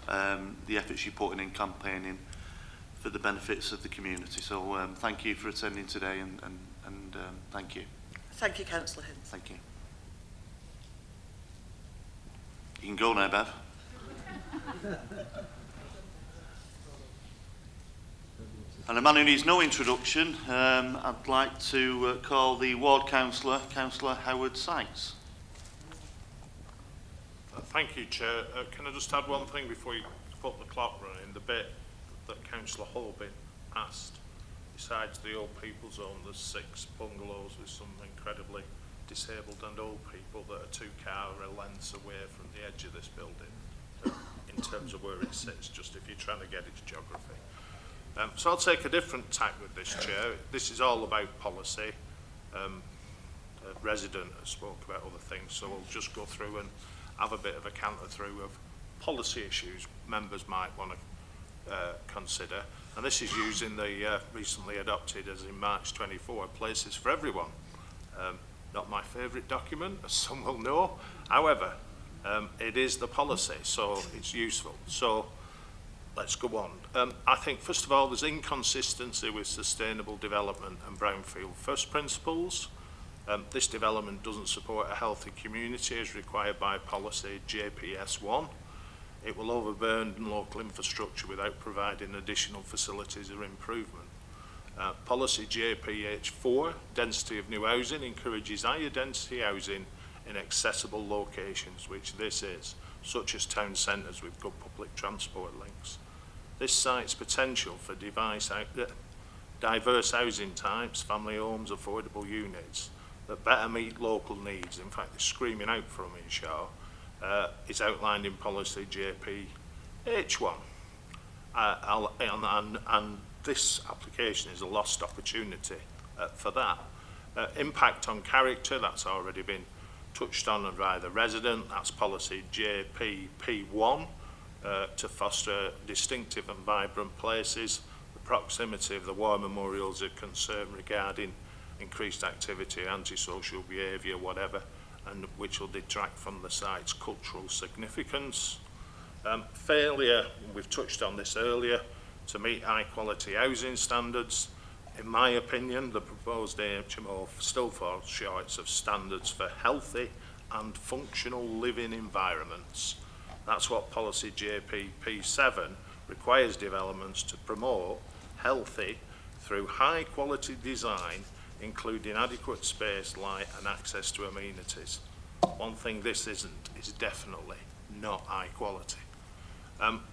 the efforts you're putting in campaigning for the benefits of the community. So thank you for attending today, and thank you. Thank you, Councillor Hinds. Thank you. You can go now, Bev. And a man who needs no introduction, I'd like to call the ward councillor, Councillor Howard Sykes. Thank you, Chair. Can I just add one thing before you put the clock running? The bit that Councillor Holbin asked, besides the old people's home, there's 6 bungalows with some incredibly disabled and old people that are 2 car lengths away from the edge of this building, in terms of where it sits, just if you're trying to get its geography. So I'll take a different tack with this, Chair. This is all about policy. A resident has spoke about other things, so we'll just go through and have a bit of a canter through of policy issues members might want to consider. And this is using the recently adopted, as in March 24, Places for Everyone. Not my favourite document, as some will know. However, it is the policy, so it's useful. So let's go on. I think, first of all, there's inconsistency with sustainable development and brownfield first principles. This development doesn't support a healthy community as required by policy JPS1. It will overburden local infrastructure without providing additional facilities or improvement. Policy JPH4, density of new housing, encourages higher density housing in accessible locations, which this is, such as town centres with good public transport links. This cites potential for diverse housing types, family homes, affordable units that better meet local needs. In fact, they're screaming out for them in Shaw. Is outlined in policy JPH1. And this application is a lost opportunity for that. Impact on character, that's already been touched on by the resident. That's policy JPP1, to foster distinctive and vibrant places. The proximity of the war memorials are concerned regarding increased activity, antisocial behaviour, whatever, and which will detract from the site's cultural significance. Failure, we've touched on this earlier, to meet high quality housing standards. In my opinion, the proposed AHMO still falls short of standards for healthy and functional living environments. That's what policy JPP7 requires developments to promote healthy through high quality design, including adequate space, light and access to amenities. One thing this isn't is definitely not high quality.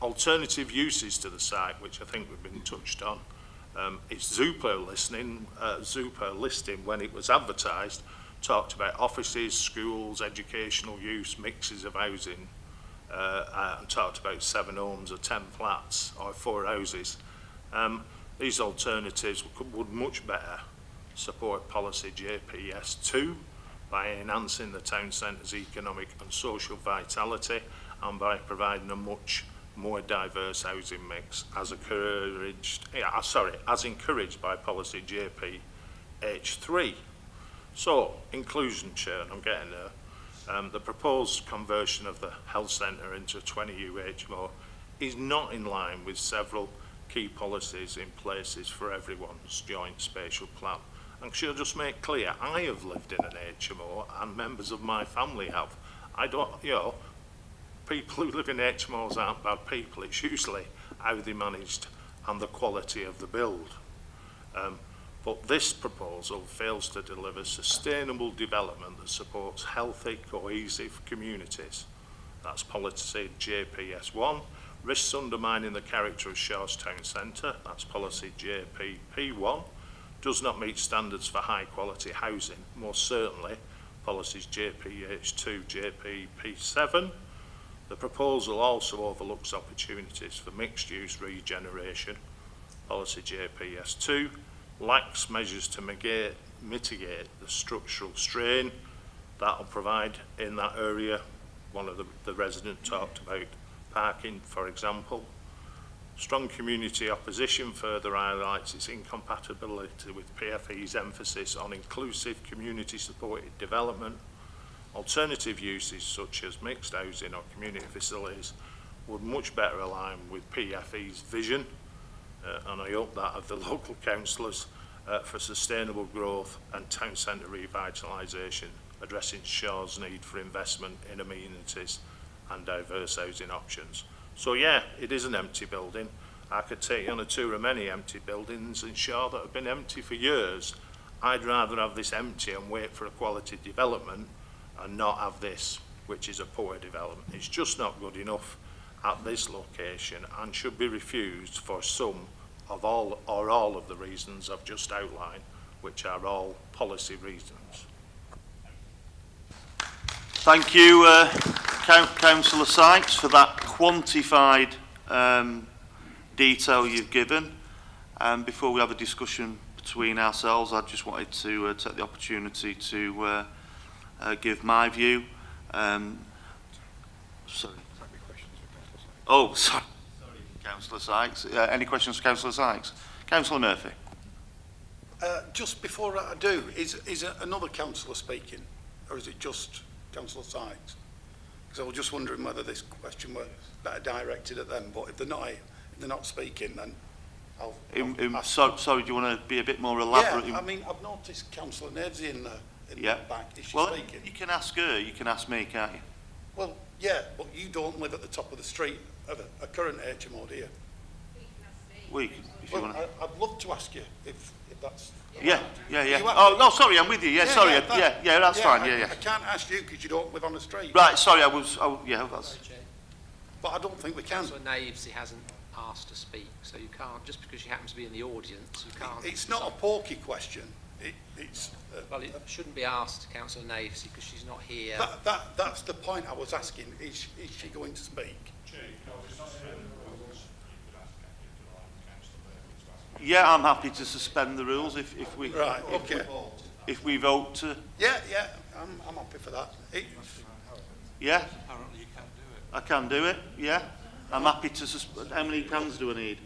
Alternative uses to the site, which I think we've been touched on. Its Zupa listing, when it was advertised, talked about offices, schools, educational use, mixes of housing, and talked about 7 homes or 10 flats or 4 houses. These alternatives would much better support policy JPS2 by enhancing the town centre's economic and social vitality and by providing a much more diverse housing mix as encouraged by policy JPH3. So, inclusion, Chair, and I'm getting there. The proposed conversion of the health centre into a 20U HMO is not in line with several key policies in Places for Everyone's joint spatial plan. And she'll just make clear, I have lived in an HMO and members of my family have. I don't, people who live in HMOs aren't bad people. It's usually how they managed and the quality of the build. But this proposal fails to deliver sustainable development that supports healthy, cohesive communities. That's policy JPS1. Risks undermining the character of Shaw's Town Centre. That's policy JPP1. Does not meet standards for high quality housing. Most certainly, policies JPH2, JPP7. The proposal also overlooks opportunities for mixed use regeneration. Policy JPS2 lacks measures to mitigate the structural strain that will provide in that area. One of the residents talked about parking, for example. Strong community opposition further highlights its incompatibility with PFE's emphasis on inclusive community-supported development. Alternative uses such as mixed housing or community facilities would much better align with PFE's vision, and I hope that of the local councillors, for sustainable growth and town centre revitalisation, addressing Shore's need for investment in amenities and diverse housing options. So yeah, it is an empty building. I could take you on a tour of many empty buildings in Shore that have been empty for years. I'd rather have this empty and wait for a quality development and not have this, which is a poor development. It's just not good enough at this location and should be refused for some of all or all of the reasons I've just outlined, which are all policy reasons. Thank you, Councillor Sykes, for that quantified detail you've given. Before we have a discussion between ourselves, I just wanted to take the opportunity to give my view. Sorry. Oh, sorry, Councillor Sykes. Any questions for Councillor Sykes? Councillor Murphy. Just before I do, is another councillor speaking, or is it just Councillor Sykes? Because I was just wondering whether this question were better directed at them. But if they're not speaking, then I'll sorry, do you want to be a bit more elaborate? Yeah, I mean, I've noticed Councillor Nevesy in the back. Is she well, speaking? You can ask her. You can ask me, can't you? Well, yeah, but you don't live at the top of the street of a current HMO, do you? Well, you can, if you want. I'd love to ask you if that's. Yeah. Oh, no, sorry, I'm with you. Yeah, sorry. That's fine. I can't ask you because you don't live on the street. Right, sorry, yeah, that's. But I don't think we can. So Naves, he hasn't asked to speak, so you can't, just because she happens to be in the audience, you can't. It's not a porky question. It's. Well, it shouldn't be asked to Councillor Naves because she's not here. That's the point I was asking. Is she going to speak? Yeah, I'm happy to suspend the rules if we. Right. Okay. If we vote to. Yeah. I'm happy for that. Yeah. Apparently you can't do it. I can do it. Yeah. I'm happy to suspend. How many hands do I need?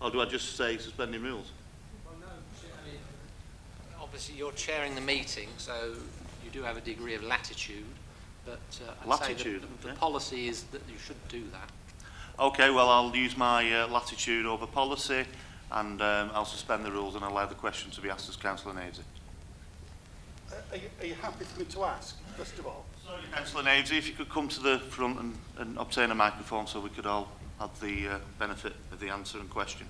Or do I just say suspending rules? Obviously, you're chairing the meeting, so you do have a degree of latitude. But latitude. The policy is that you shouldn't do that. Okay. Well, I'll use my latitude over policy, and I'll suspend the rules and allow the question to be asked as Councillor Navesy. Are you happy for me to ask, first of all? Sorry, Councillor Navesy, if you could come to the front and obtain a microphone so we could all have the benefit of the answer and question.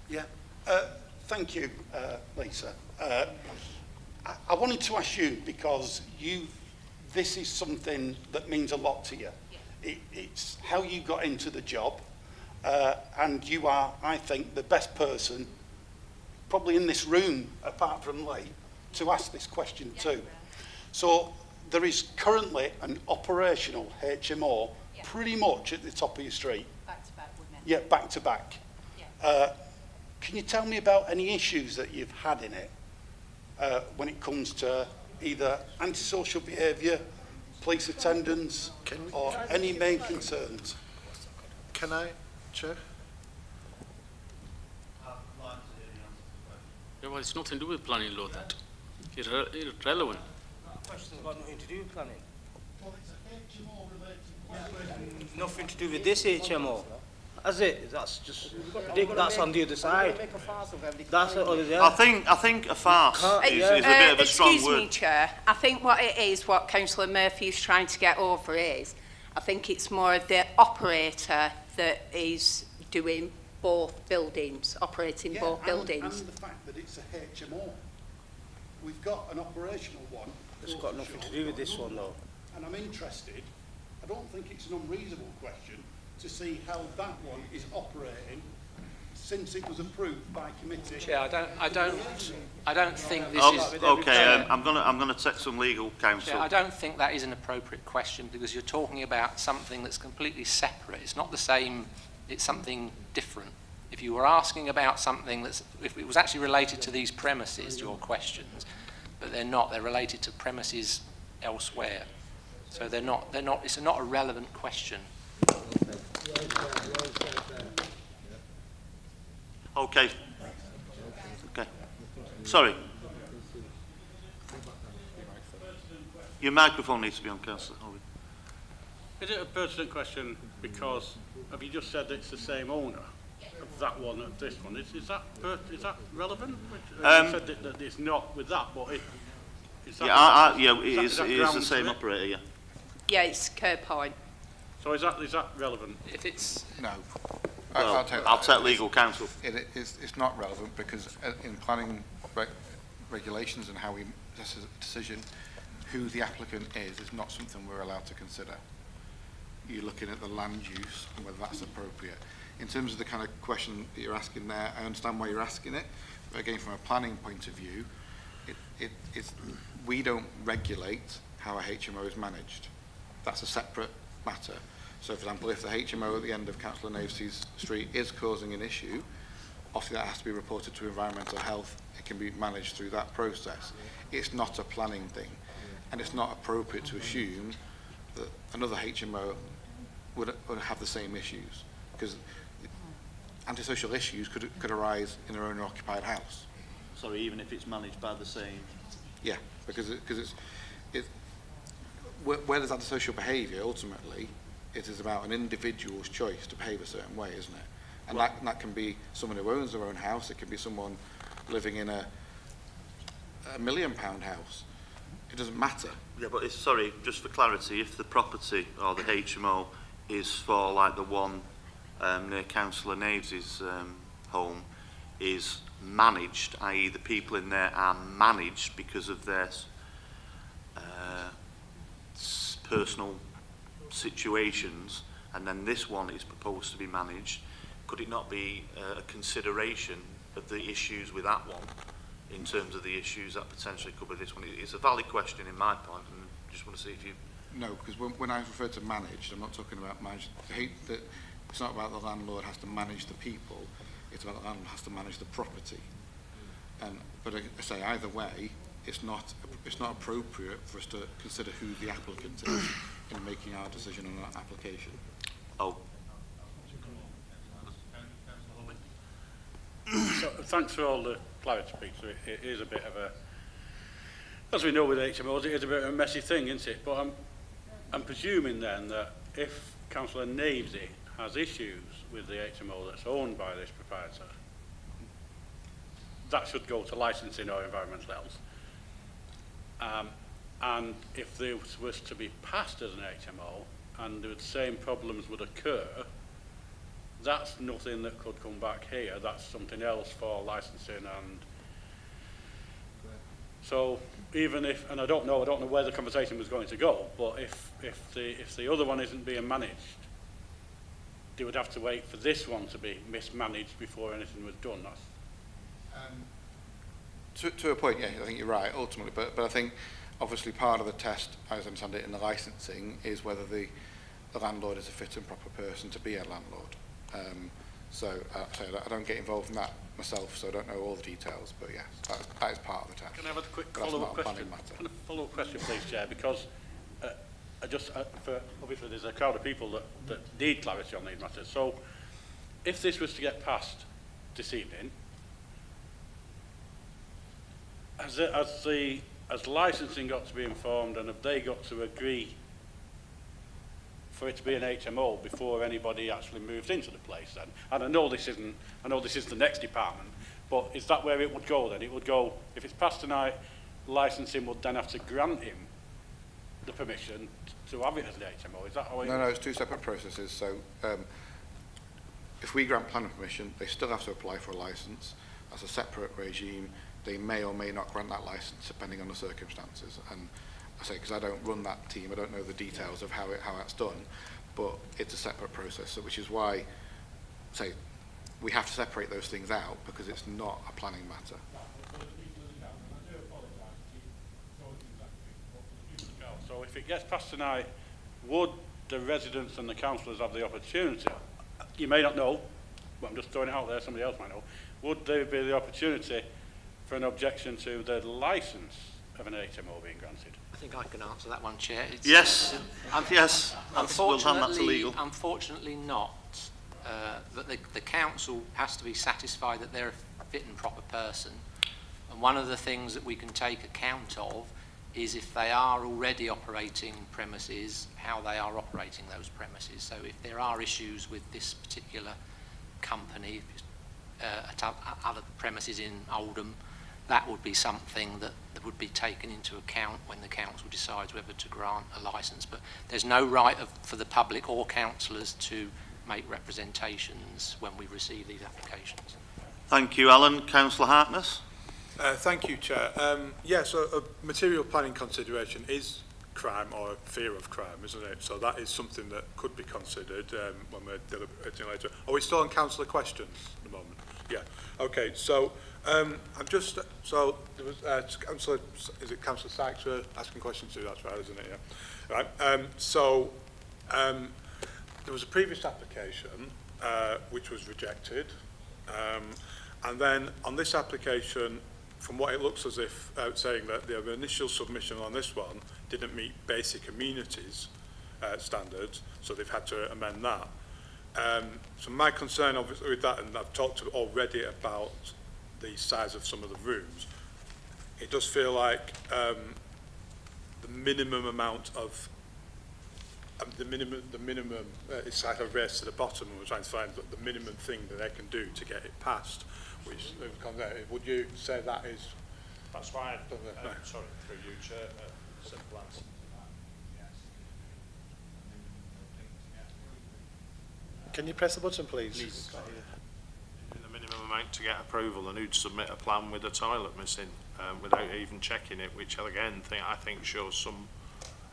Yeah. Thank you, Lisa. I wanted to ask you because this is something that means a lot to you. It's how you got into the job, and you are, I think, the best person, probably in this room, apart from Lee, to ask this question too. So there is currently an operational HMO pretty much at the top of your street. Back to back, wouldn't it? Yeah, back to back. Yeah. Can you tell me about any issues that you've had in it when it comes to either antisocial behaviour, police attendance, or any main concerns? Can I, Chair? Yeah, well, it's nothing to do with planning law, that. It's irrelevant. Question's got nothing to do with planning. Nothing to do with this HMO. Has it? That's just that's on the other side. That's the other side. I think a farce is a bit of a strong word. Excuse me, Chair. I think what it is, what Councillor Murphy is trying to get over is, I think it's more the operator that is doing both buildings, operating both buildings. And the fact that it's a HMO. We've got an operational one. It's got nothing to do with this one, though. And I'm interested. I don't think it's an unreasonable question to see how that one is operating since it was approved by committee. Chair, I don't think this is. Okay, I'm gonna take some legal counsel. Chair, I don't think that is an appropriate question because you're talking about something that's completely separate. It's not the same. It's something different. If you were asking about something if it was actually related to these premises, your questions, but they're not. They're related to premises elsewhere. So they're not. It's not a relevant question. Okay. Okay. Sorry. Your microphone needs to be on, Councillor. Is it a pertinent question because have you just said that it's the same owner of that one and this one? Is that relevant? You said that it's not with that, but is that, it is the same operator. Yeah. Yeah, it's Kerr Point. So is that relevant? If it's no. Well, I'll take legal counsel. It's not relevant because in planning regulations and how we assess a decision, who the applicant is not something we're allowed to consider. You're looking at the land use and whether that's appropriate. In terms of the kind of question that you're asking there, I understand why you're asking it, but again, from a planning point of view, we don't regulate how a HMO is managed. That's a separate matter. So, for example, if the HMO at the end of Councillor Navesy's street is causing an issue, obviously that has to be reported to environmental health. It can be managed through that process. It's not a planning thing, and it's not appropriate to assume that another HMO would have the same issues, because antisocial issues could arise in their owner-occupied house. Sorry, even if it's managed by the same. Yeah, because where there's antisocial behaviour, ultimately, it is about an individual's choice to behave a certain way, isn't it? And that can be someone who owns their own house. It can be someone living in a £1 million house. It doesn't matter. Yeah, but sorry, just for clarity, if the property or the HMO is for like the one near Councillor Navesy's home is managed, i.e. the people in there are managed because of their personal situations, and then this one is proposed to be managed, could it not be a consideration of the issues with that one in terms of the issues that potentially could be this one? It's a valid question in my point, and just want to see if you... No, because when I refer to managed, I'm not talking about managed. It's not about the landlord has to manage the people, it's about the landlord has to manage the property. But I say either way, it's not appropriate for us to consider who the applicant is in making our decision on that application. Oh. So, thanks for all the clarity, Peter. It is a bit of a, as we know with HMOs, it is a bit of a messy thing, isn't it? But I'm presuming then that if Councillor Navesy has issues with the HMO that's owned by this proprietor, that should go to licensing or environmental health. And if this was to be passed as an HMO and the same problems would occur, that's nothing that could come back here. That's something else for licensing. And so even if, and I don't know where the conversation was going to go, but if the other one isn't being managed, they would have to wait for this one to be mismanaged before anything was done. To a point, yeah, I think you're right, ultimately, but I think obviously part of the test, as I understand it, in the licensing is whether the landlord is a fit and proper person to be a landlord. So I don't get involved in that myself, so I don't know all the details, but yes, that is part of the test. Can I have a quick follow-up question? Can I follow-up question, please, Chair? Because obviously there's a crowd of people that need clarity on these matters. So if this was to get passed this evening, has licensing got to be informed, and have they got to agree for it to be an HMO before anybody actually moves into the place then? And I know this is the next department, but is that where it would go then? It would go, if it's passed tonight, licensing would then have to grant him the permission to have it as an HMO. Is that how it No, it's two separate processes. So if we grant planning permission, they still have to apply for a license. That's a separate regime. They may or may not grant that license depending on the circumstances. And I say, because I don't run that team, I don't know the details of how that's done, but it's a separate process. So which is why, say, we have to separate those things out because it's not a planning matter. So if it gets passed tonight, would the residents and the councillors have the opportunity, you may not know, but I'm just throwing it out there, somebody else might know, would there be the opportunity for an objection to the licence of an HMO being granted? I think I can answer that one, Chair. Yes, yes. We'll hand that to legal. Unfortunately not. That the council has to be satisfied that they're a fit and proper person. And one of the things that we can take account of is if they are already operating premises, how they are operating those premises. So if there are issues with this particular company at other premises in Oldham, that would be something that would be taken into account when the council decides whether to grant a licence. But there's no right for the public or councillors to make representations when we receive these applications. Thank you, Alan. Councillor Harkness. Thank you, Chair. Yes, a material planning consideration is crime or fear of crime, isn't it? So that is something that could be considered when we're deliberating later. Are we still on councillor questions at the moment? Yeah. Okay. So I'm just so there was councillor, is it Councillor Sykes asking questions to? That's right, isn't it? Yeah. Right. There was a previous application which was rejected, and then on this application, from what it looks as if saying that the initial submission on this one didn't meet basic amenities standards, so they've had to amend that. So my concern obviously with that, and I've talked already about the size of some of the rooms, it does feel like the minimum amount of the minimum it's like a race to the bottom, and we're trying to find the minimum thing that they can do to get it passed. Which would you say that is? That's why. Sorry, through you, Chair. Simple answer. Can you press the button, please? The minimum amount to get approval, and who'd submit a plan with a toilet missing without even checking it, which again I think shows some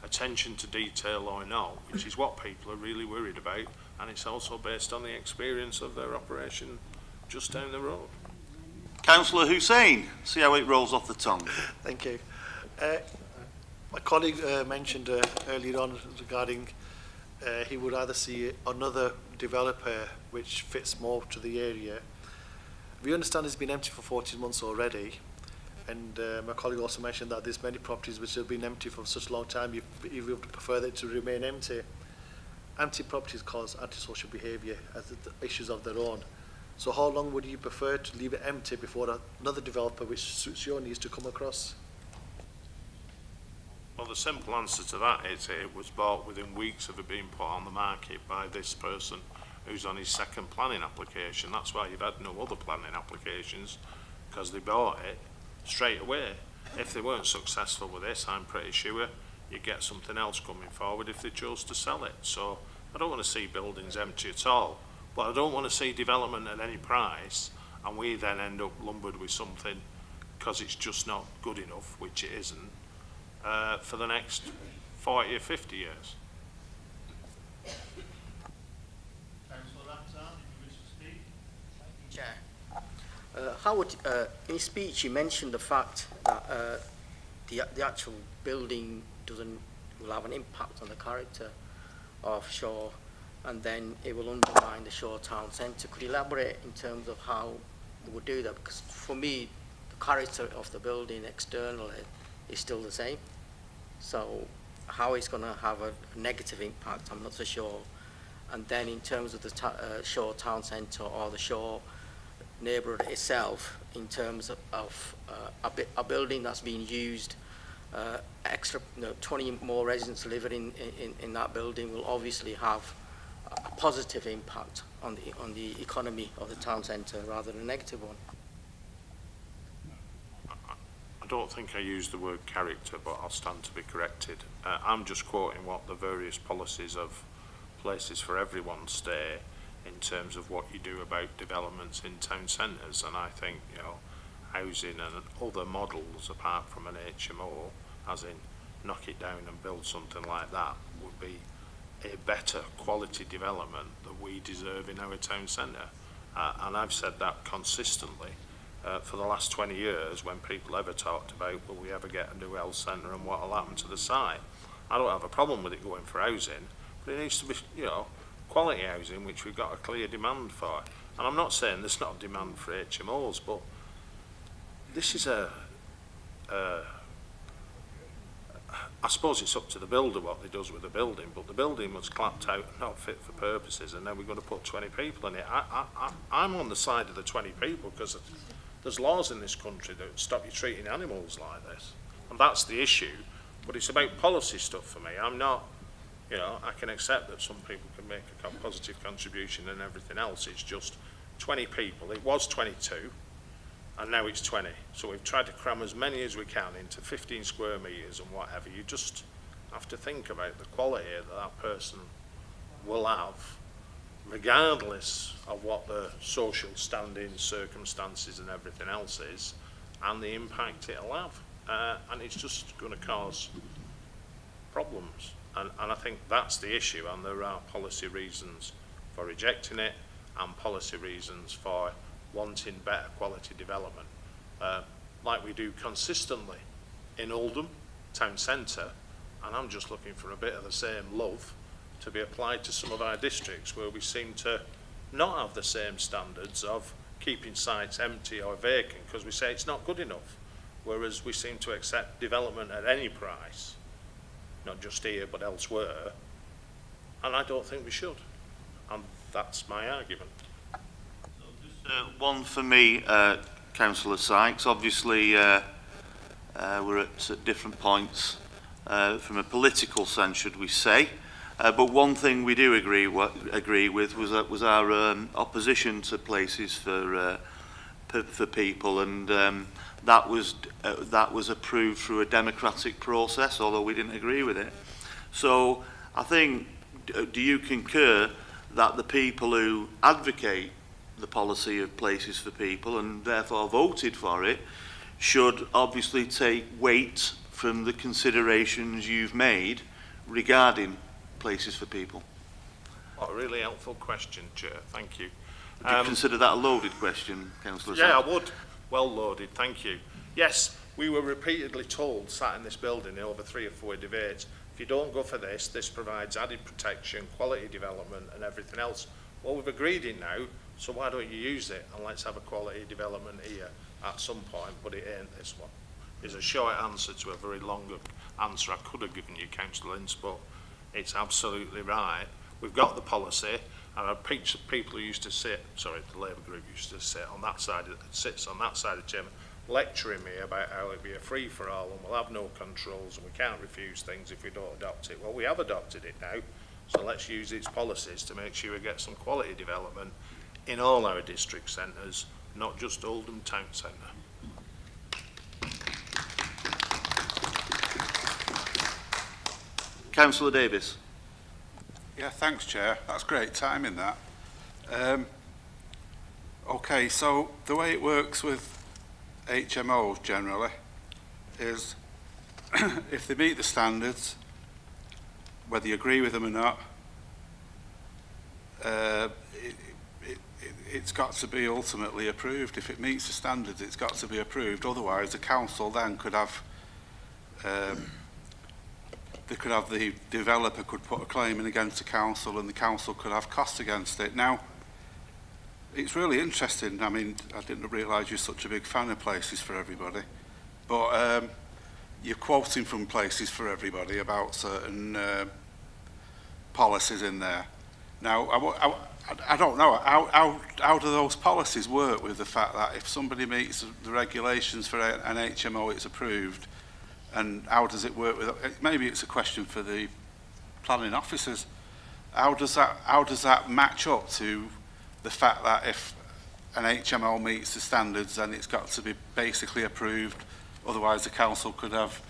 attention to detail or not, which is what people are really worried about, and it's also based on the experience of their operation just down the road. Councillor Hussain, see how it rolls off the tongue. Thank you. My colleague mentioned earlier on regarding he would rather see another developer which fits more to the area. We understand it's been empty for 14 months already, and my colleague also mentioned that there's many properties which have been empty for such a long time. You would prefer it to remain empty. Empty properties cause antisocial behaviour as issues of their own. So how long would you prefer to leave it empty before another developer which suits your needs to come across? Well, the simple answer to that is it was bought within weeks of it being put on the market by this person who's on his second planning application. That's why you've had no other planning applications, because they bought it straight away. If they weren't successful with this, I'm pretty sure you'd get something else coming forward if they chose to sell it. So I don't want to see buildings empty at all. But I don't want to see development at any price and we then end up lumbered with something because it's just not good enough, which it isn't, for the next 40 or 50 years. Chair. Howard, in his speech, he mentioned the fact that the actual building will have an impact on the character of Shaw, and then it will undermine the Shaw Town Centre. Could you elaborate in terms of how it would do that? Because for me, the character of the building externally is still the same. So how it's going to have a negative impact, I'm not so sure. And then in terms of the Shaw Town Centre or the Shaw neighbourhood itself, in terms of a building that's being used, extra 20 more residents living in that building will obviously have a positive impact on the economy of the town centre rather than a negative one. I don't think I used the word character, but I'll stand to be corrected. I'm just quoting what the various policies of places for everyone stay in terms of what you do about developments in town centres, and I think, you know, housing and other models apart from an HMO, as in knock it down and build something like that, would be a better quality development that we deserve in our town centre. And I've said that consistently for the last 20 years when people ever talked about, will we ever get a new health centre and what will happen to the site? I don't have a problem with it going for housing, but it needs to be, you know, quality housing, which we've got a clear demand for. And I'm not saying there's not a demand for HMOs, but this is I suppose it's up to the builder what he does with the building, but the building was clapped out not fit for purposes, and then we're going to put 20 people in it. I'm on the side of the 20 people because there's laws in this country that stop you treating animals like this, and that's the issue. But it's about policy stuff for me. I'm not, you know, I can accept that some people can make a positive contribution and everything else. It's just 20 people. It was 22. And now it's 20. So we've tried to cram as many as we can into 15 square metres and whatever. You just have to think about the quality that that person will have, regardless of what the social standing, circumstances and everything else is, and the impact it'll have. And it's just going to cause problems. And I think that's the issue, and there are policy reasons for rejecting it and policy reasons for wanting better quality development, like we do consistently in Oldham town centre, and I'm just looking for a bit of the same love to be applied to some of our districts where we seem to not have the same standards of keeping sites empty or vacant because we say it's not good enough, whereas we seem to accept development at any price, not just here but elsewhere, and I don't think we should, and that's my argument. One for me, Councillor Sykes. Obviously, we're at different points from a political sense, should we say. But one thing we do agree with was our opposition to places for people, and that was approved through a democratic process, although we didn't agree with it. So I think, do you concur that the people who advocate the policy of places for people and therefore voted for it should obviously take weight from the considerations you've made regarding places for people? What a really helpful question, Chair. Thank you. Would you consider that a loaded question, Councillor? Yeah, I would. Well loaded, thank you. Yes, we were repeatedly told, sat in this building in over 3 or 4 debates, if you don't go for this, this provides added protection, quality development and everything else. Well, we've agreed it now, so why don't you use it and let's have a quality development here at some point, but it ain't this one. It's a short answer to a very long answer I could have given you, Councillor Ince, but it's absolutely right. We've got the policy, and our people who used to sit, sorry, the Labour group used to sit on that side, sits on that side of the chamber, lecturing me about how it'd be a free-for-all and we'll have no controls and we can't refuse things if we don't adopt it. Well, we have adopted it now, so let's use its policies to make sure we get some quality development in all our district centres, not just Oldham Town Centre. Councillor Davis. Yeah, thanks, Chair. That's great timing, that. Okay, so the way it works with HMOs generally is if they meet the standards, whether you agree with them or not, it's got to be ultimately approved. If it meets the standards, it's got to be approved. Otherwise, the council then could have the developer could put a claim in against the council, and the council could have costs against it. Now, it's really interesting. I mean, I didn't realise you're such a big fan of Places for Everybody, but you're quoting from Places for Everybody about certain policies in there. Now, I don't know, how do those policies work with the fact that if somebody meets the regulations for an HMO, it's approved, and how does it work with, maybe it's a question for the planning officers, how does that match up to the fact that if an HMO meets the standards, then it's got to be basically approved, otherwise the council could have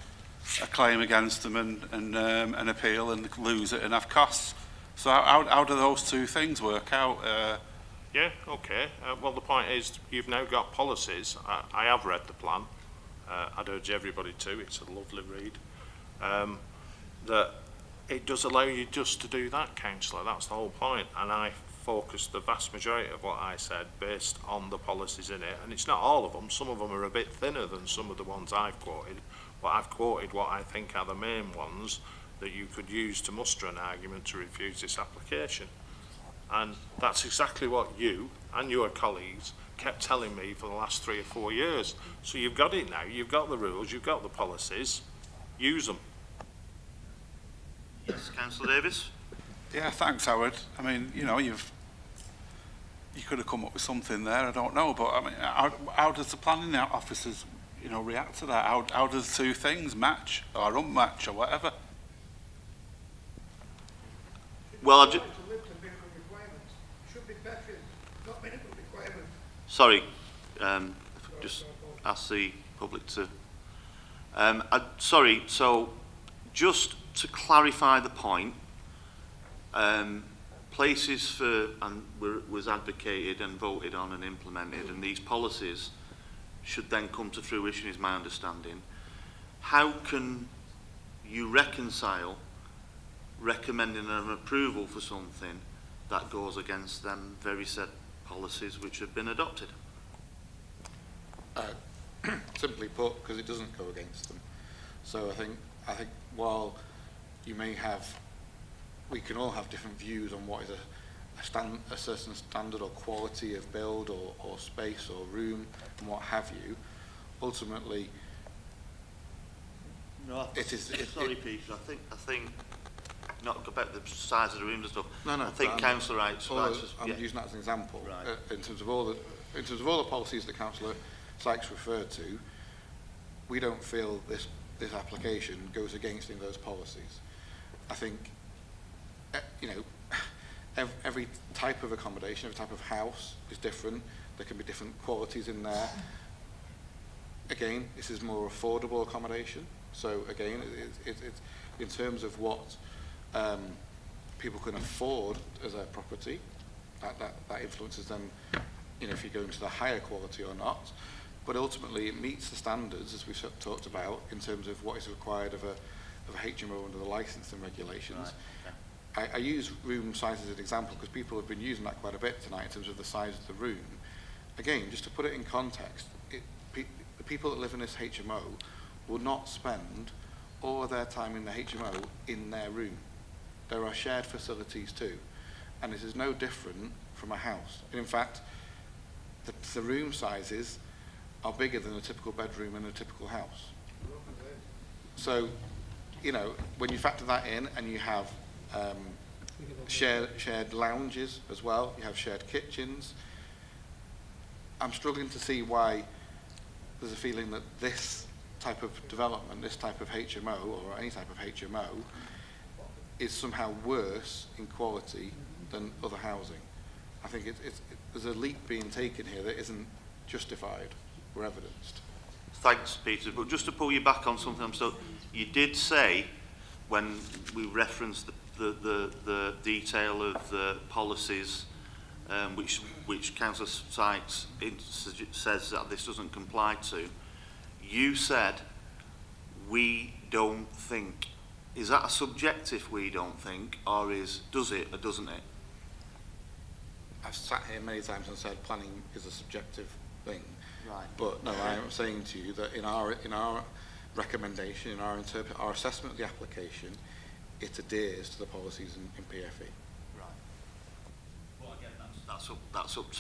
a claim against them and an appeal and lose it and have costs. So how do those two things work out? Yeah, okay. Well, the point is you've now got policies. I have read the plan. I'd urge everybody to. It's a lovely read. That it does allow you just to do that, councillor. That's the whole point. And I focused the vast majority of what I said based on the policies in it, and it's not all of them. Some of them are a bit thinner than some of the ones I've quoted, but I've quoted what I think are the main ones that you could use to muster an argument to refuse this application. And that's exactly what you and your colleagues kept telling me for the last 3 or 4 years. So you've got it now, you've got the rules, you've got the policies, use them. Yes, Councillor Davis. Yeah, thanks, Howard. I mean, you know, you could have come up with something there, I don't know, but I mean, how does the planning officers, you know, react to that? How does two things match or unmatch or whatever? Well, sorry, just ask the public to... sorry, so just to clarify the point, places for, and was advocated and voted on and implemented, and these policies should then come to fruition, is my understanding. How can you reconcile recommending an approval for something that goes against them very said policies which have been adopted? Simply put, because it doesn't go against them. So I think while you may have, we can all have different views on what is a certain standard or quality of build or space or room and what have you, ultimately sorry, Peter, I think not about the size of the rooms and stuff. No, I think Councillor Wright's I'm using that as an example. Right. In terms of all the policies that Councillor Sykes referred to, we don't feel this application goes against any of those policies. I think, you know, every type of accommodation, every type of house is different. There can be different qualities in there. Again, this is more affordable accommodation. So again, it's in terms of what people can afford as a property, that influences them, you know, if you go into the higher quality or not. But ultimately, it meets the standards, as we've talked about, in terms of what is required of a HMO under the licensing regulations. Right, okay. I use room size as an example because people have been using that quite a bit tonight in terms of the size of the room. Again, just to put it in context, the people that live in this HMO will not spend all of their time in the HMO in their room. There are shared facilities too, and this is no different from a house. And in fact, the room sizes are bigger than a typical bedroom in a typical house. So, you know, when you factor that in and you have shared lounges as well, you have shared kitchens, I'm struggling to see why there's a feeling that this type of development, this type of HMO or any type of HMO is somehow worse in quality than other housing. I think there's a leap being taken here that isn't justified or evidenced. Thanks, Peter. But just to pull you back on something, you did say when we referenced the detail of the policies, which Councillor Sykes says that this doesn't comply to, you said, we don't think. Is that a subjective we don't think, or does it or doesn't it? I've sat here many times and said planning is a subjective thing. Right. But no, I am saying to you that in our recommendation, in our assessment of the application, it adheres to the policies in PFE. Right. Well, again, that's up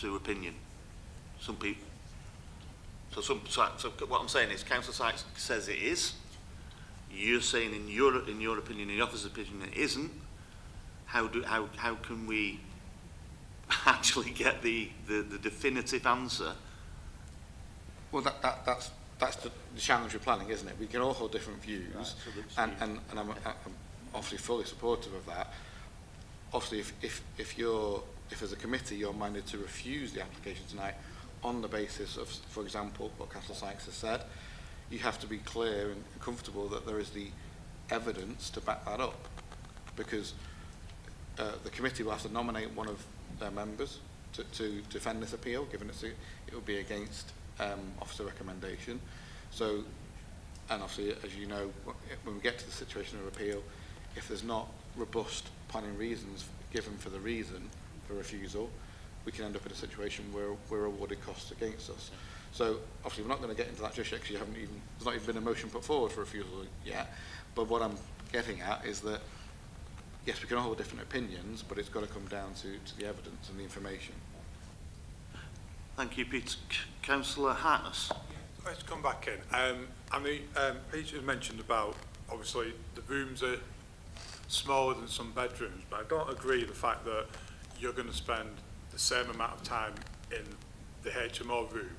to opinion. Some people. So what I'm saying is, Councillor Sykes says it is. You're saying in your opinion, in the officer's opinion, it isn't. How can we actually get the definitive answer? Well, that's the challenge with planning, isn't it? We can all hold different views, right, and I'm obviously fully supportive of that. Obviously, if as a committee you're minded to refuse the application tonight on the basis of, for example, what Councillor Sykes has said, you have to be clear and comfortable that there is the evidence to back that up, because the committee will have to nominate one of their members to defend this appeal, given it will be against officer recommendation. So, and obviously, as you know, when we get to the situation of appeal, if there's not robust planning reasons given for the reason for refusal, we can end up in a situation where we're awarded costs against us. So obviously we're not going to get into that just yet, because there's not even been a motion put forward for refusal yet. But what I'm getting at is that, yes, we can all have different opinions, but it's got to come down to the evidence and the information. Thank you, Peter. Councillor Hartness. Let's come back in. Peter mentioned about, obviously, the rooms are smaller than some bedrooms, but I don't agree with the fact that you're going to spend the same amount of time in the HMO room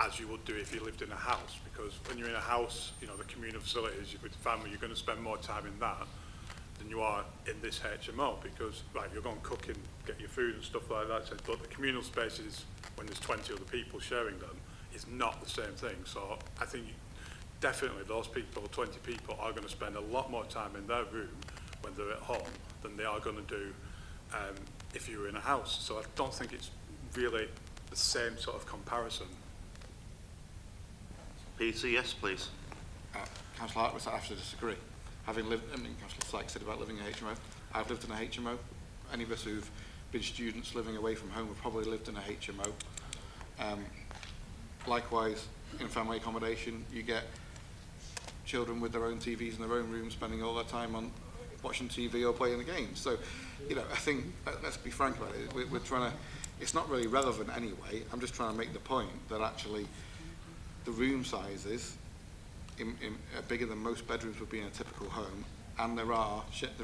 as you would do if you lived in a house, because when you're in a house, you know, the communal facilities with family, you're going to spend more time in that than you are in this HMO, because, right, you're going cooking, get your food and stuff like that, but the communal spaces, when there's 20 other people sharing them, is not the same thing. So I think definitely those people, 20 people, are going to spend a lot more time in their room when they're at home than they are going to do if you were in a house. So I don't think it's really the same sort of comparison. Peter, yes, please. Councillor Hartness, I have to disagree. Having lived, Councillor Sykes said about living in a HMO. I've lived in a HMO. Any of us who've been students living away from home have probably lived in a HMO. Likewise, in family accommodation, you get children with their own TVs in their own rooms, spending all their time on watching TV or playing the games. So, you know, I think, let's be frank about it, we're trying to, it's not really relevant anyway. I'm just trying to make the point that actually the room sizes are bigger than most bedrooms would be in a typical home, and there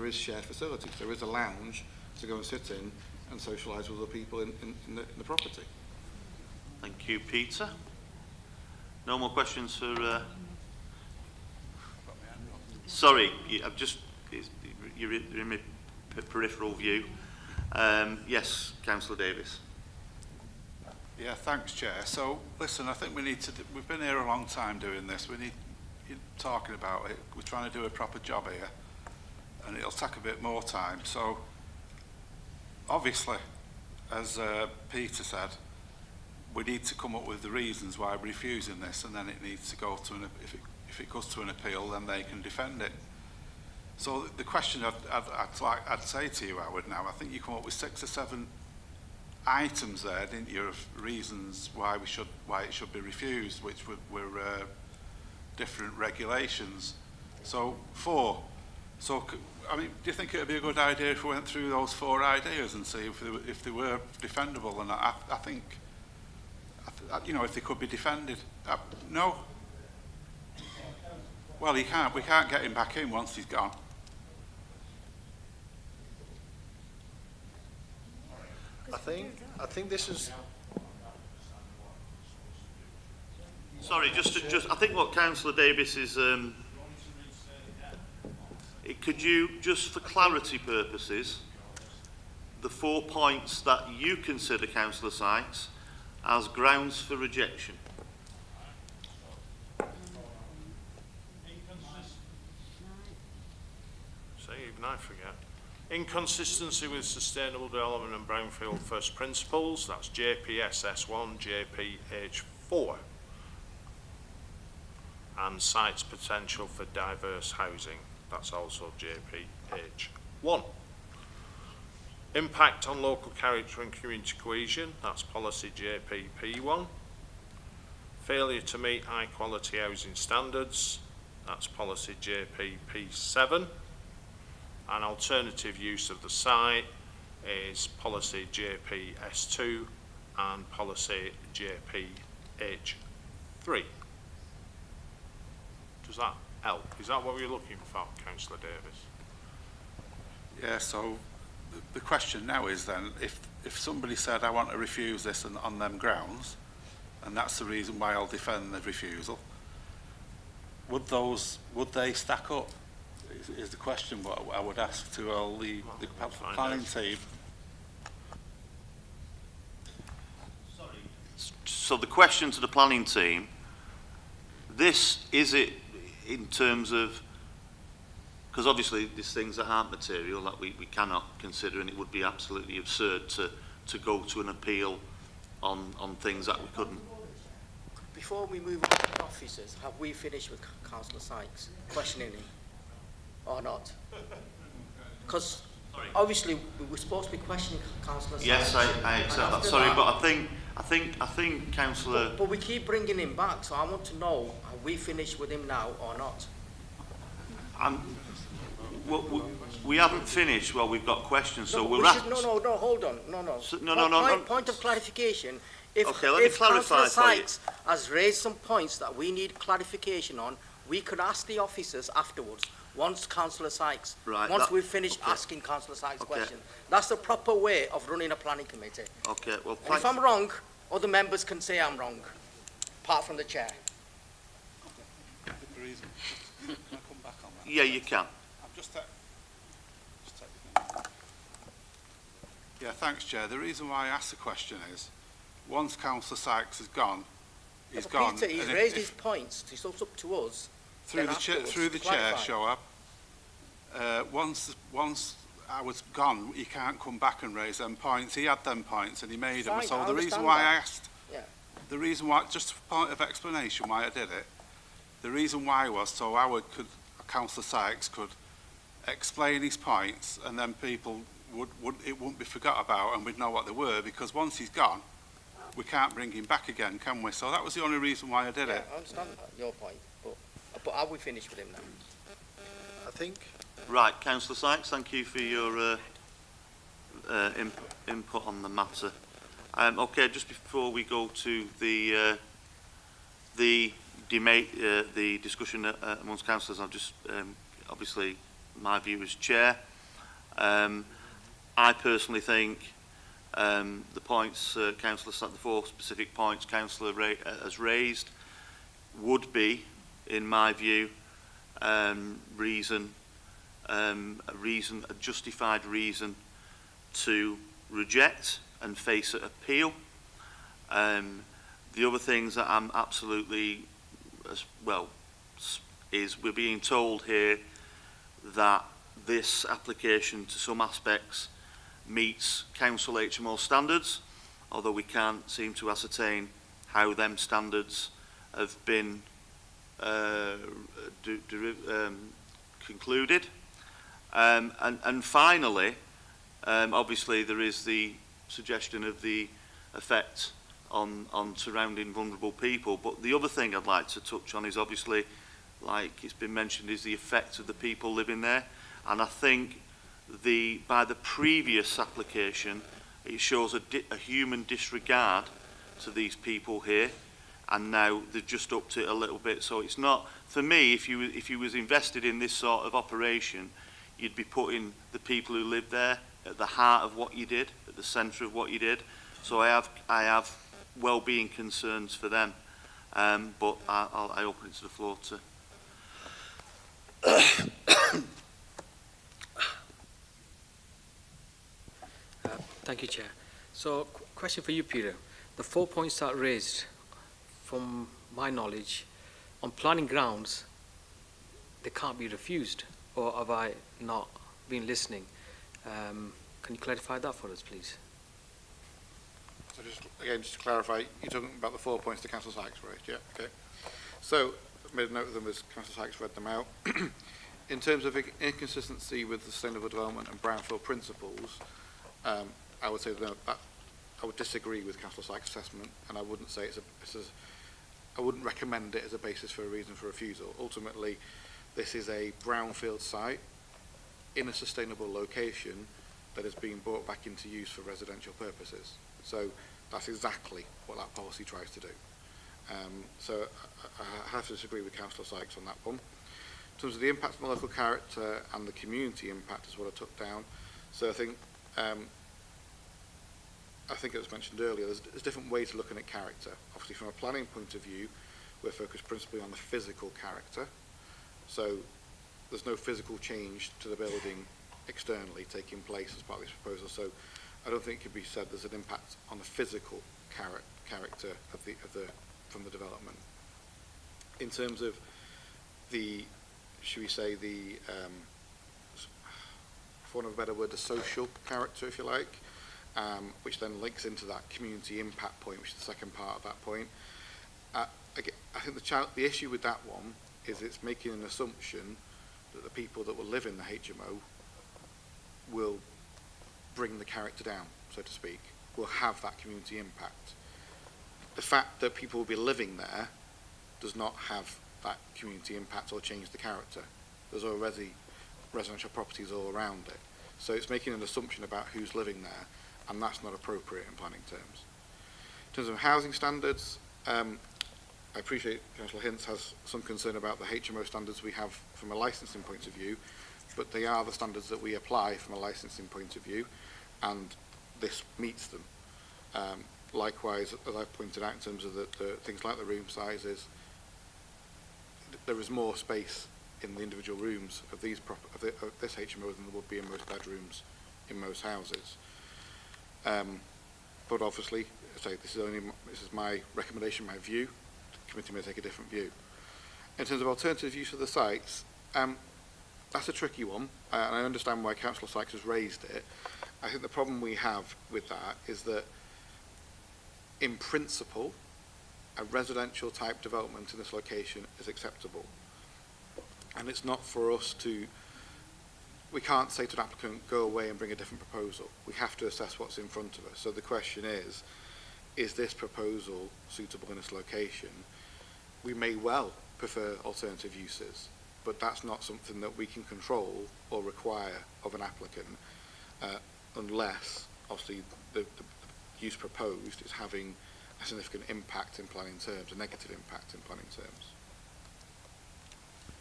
is shared facilities. There is a lounge to go and sit in and socialise with other people in the property. Thank you, Peter. No more questions for... Sorry, you're in my peripheral view. Yes, Councillor Davis. Yeah, thanks, Chair. So, listen, I think we've been here a long time doing this. You're talking about it. We're trying to do a proper job here, and it'll take a bit more time. So, obviously, as Peter said, we need to come up with the reasons why we're refusing this, and then it needs to go to if it goes to an appeal, then they can defend it. So the question I'd say to you, Howard, now, I think you come up with 6 or 7 items there, didn't you, of reasons why it should be refused, which were different regulations. So 4. So I mean, do you think it would be a good idea if we went through those 4 ideas and see if they were defendable? And I think, you know, if they could be defended. No. Well, we can't get him back in once he's gone. I think this is... Sorry, just I think what Councillor Davis is... could you, just for clarity purposes, the 4 points that you consider, Councillor Sykes, as grounds for rejection? Say even I forget. Inconsistency with sustainable development and brownfield first principles, that's JPSS1, JPH4. And sites potential for diverse housing, that's also JPH1. Impact on local character and community cohesion, that's policy JPP1. Failure to meet high quality housing standards, that's policy JPP7. And alternative use of the site is policy JPS2 and policy JPH3. Does that help? Is that what we're looking for, Councillor Davis? Yeah, so the question now is then, if somebody said, I want to refuse this on them grounds, and that's the reason why I'll defend the refusal, would they stack up? Is the question what I would ask to all the planning team. So the question to the planning team, is it in terms of, because obviously there's things that aren't material that we cannot consider, and it would be absolutely absurd to go to an appeal on things that we couldn't. Before we move on to officers, have we finished with Councillor Sykes questioning him or not? Because obviously we were supposed to be questioning Councillor Yes, Sykes. I accept that. Sorry, but I think Councillor... But we keep bringing him back, so I want to know, have we finished with him now or not? We haven't finished. Well, we've got questions, so we'll... No, hold on. No. Point of clarification. If Councillor Sykes has raised some points that we need clarification on, we could ask the officers afterwards, once Councillor Sykes, once we've finished asking Councillor Sykes questions. That's the proper way of running a planning committee. Okay, well... And if I'm wrong, other members can say I'm wrong, apart from the chair. Can I come back on that? Yeah, you can. Yeah, thanks, Chair. The reason why I asked the question is, once Councillor Sykes is gone, he's gone. Peter, he's raised his points. It's up to us. Through the chair, show up. Once I was gone, he can't come back and raise them points. He had them points and he made them. So the reason why I asked, the reason why, just a point of explanation why I did it, the reason why was so Councillor Sykes could explain his points, and then people it wouldn't be forgot about, and we'd know what they were, because once he's gone, we can't bring him back again, can we? So that was the only reason why I did it. I understand your point, but are we finished with him now? I think. Right, Councillor Sykes, thank you for your input on the matter. Okay, just before we go to the discussion amongst councillors, I'll just obviously my view as chair. I personally think the points Councillor, the 4 specific points Councillor has raised would be, in my view, a justified reason to reject and face an appeal. The other things that I'm absolutely, is we're being told here that this application to some aspects meets council HMO standards, although we can't seem to ascertain how them standards have been concluded. And finally, obviously there is the suggestion of the effect on surrounding vulnerable people, but the other thing I'd like to touch on is obviously, like it's been mentioned, is the effect of the people living there. And I think by the previous application, it shows a human disregard to these people here, and now they're just upped it a little bit. So it's not, for me, if you was invested in this sort of operation, you'd be putting the people who live there at the heart of what you did, at the centre of what you did. So I have well-being concerns for them, but I open it to the floor to. Thank you, Chair. So, question for you, Peter. The 4 points that are raised, from my knowledge, on planning grounds, they can't be refused, or have I not been listening? Can you clarify that for us, please? So just to clarify, you're talking about the 4 points that Councillor Sykes raised, yeah? Okay. So, I made a note of them as Councillor Sykes read them out. In terms of inconsistency with sustainable development and brownfield principles, I would say that I would disagree with Councillor Sykes' assessment, and I wouldn't say I wouldn't recommend it as a basis for a reason for refusal. Ultimately, this is a brownfield site in a sustainable location that is being brought back into use for residential purposes. So that's exactly what that policy tries to do. So I have to disagree with Councillor Sykes on that one. In terms of the impact on the local character and the community impact is what I took down. So I think it was mentioned earlier, there's different ways of looking at character. Obviously, from a planning point of view, we're focused principally on the physical character. So there's no physical change to the building externally taking place as part of this proposal. So I don't think it could be said there's an impact on the physical character from the development. In terms of the, should we say, the, for want of a better word, the social character, if you like, which then links into that community impact point, which is the second part of that point. I think the issue with that one is it's making an assumption that the people that will live in the HMO will bring the character down, so to speak, will have that community impact. The fact that people will be living there does not have that community impact or change the character. There's already residential properties all around it. So it's making an assumption about who's living there, and that's not appropriate in planning terms. In terms of housing standards, I appreciate Councillor Hintz has some concern about the HMO standards we have from a licensing point of view, but they are the standards that we apply from a licensing point of view, and this meets them. Likewise, as I've pointed out in terms of the things like the room sizes, there is more space in the individual rooms of these of this HMO than there would be in most bedrooms in most houses. But obviously, I say this is my recommendation, my view. The committee may take a different view. In terms of alternative use of the sites, that's a tricky one, and I understand why Councillor Sykes has raised it. I think the problem we have with that is that, in principle, a residential type development in this location is acceptable. And it's not for us to, we can't say to an applicant, go away and bring a different proposal. We have to assess what's in front of us. So the question is this proposal suitable in this location? We may well prefer alternative uses, but that's not something that we can control or require of an applicant unless, obviously, the use proposed is having a significant impact in planning terms, a negative impact in planning terms.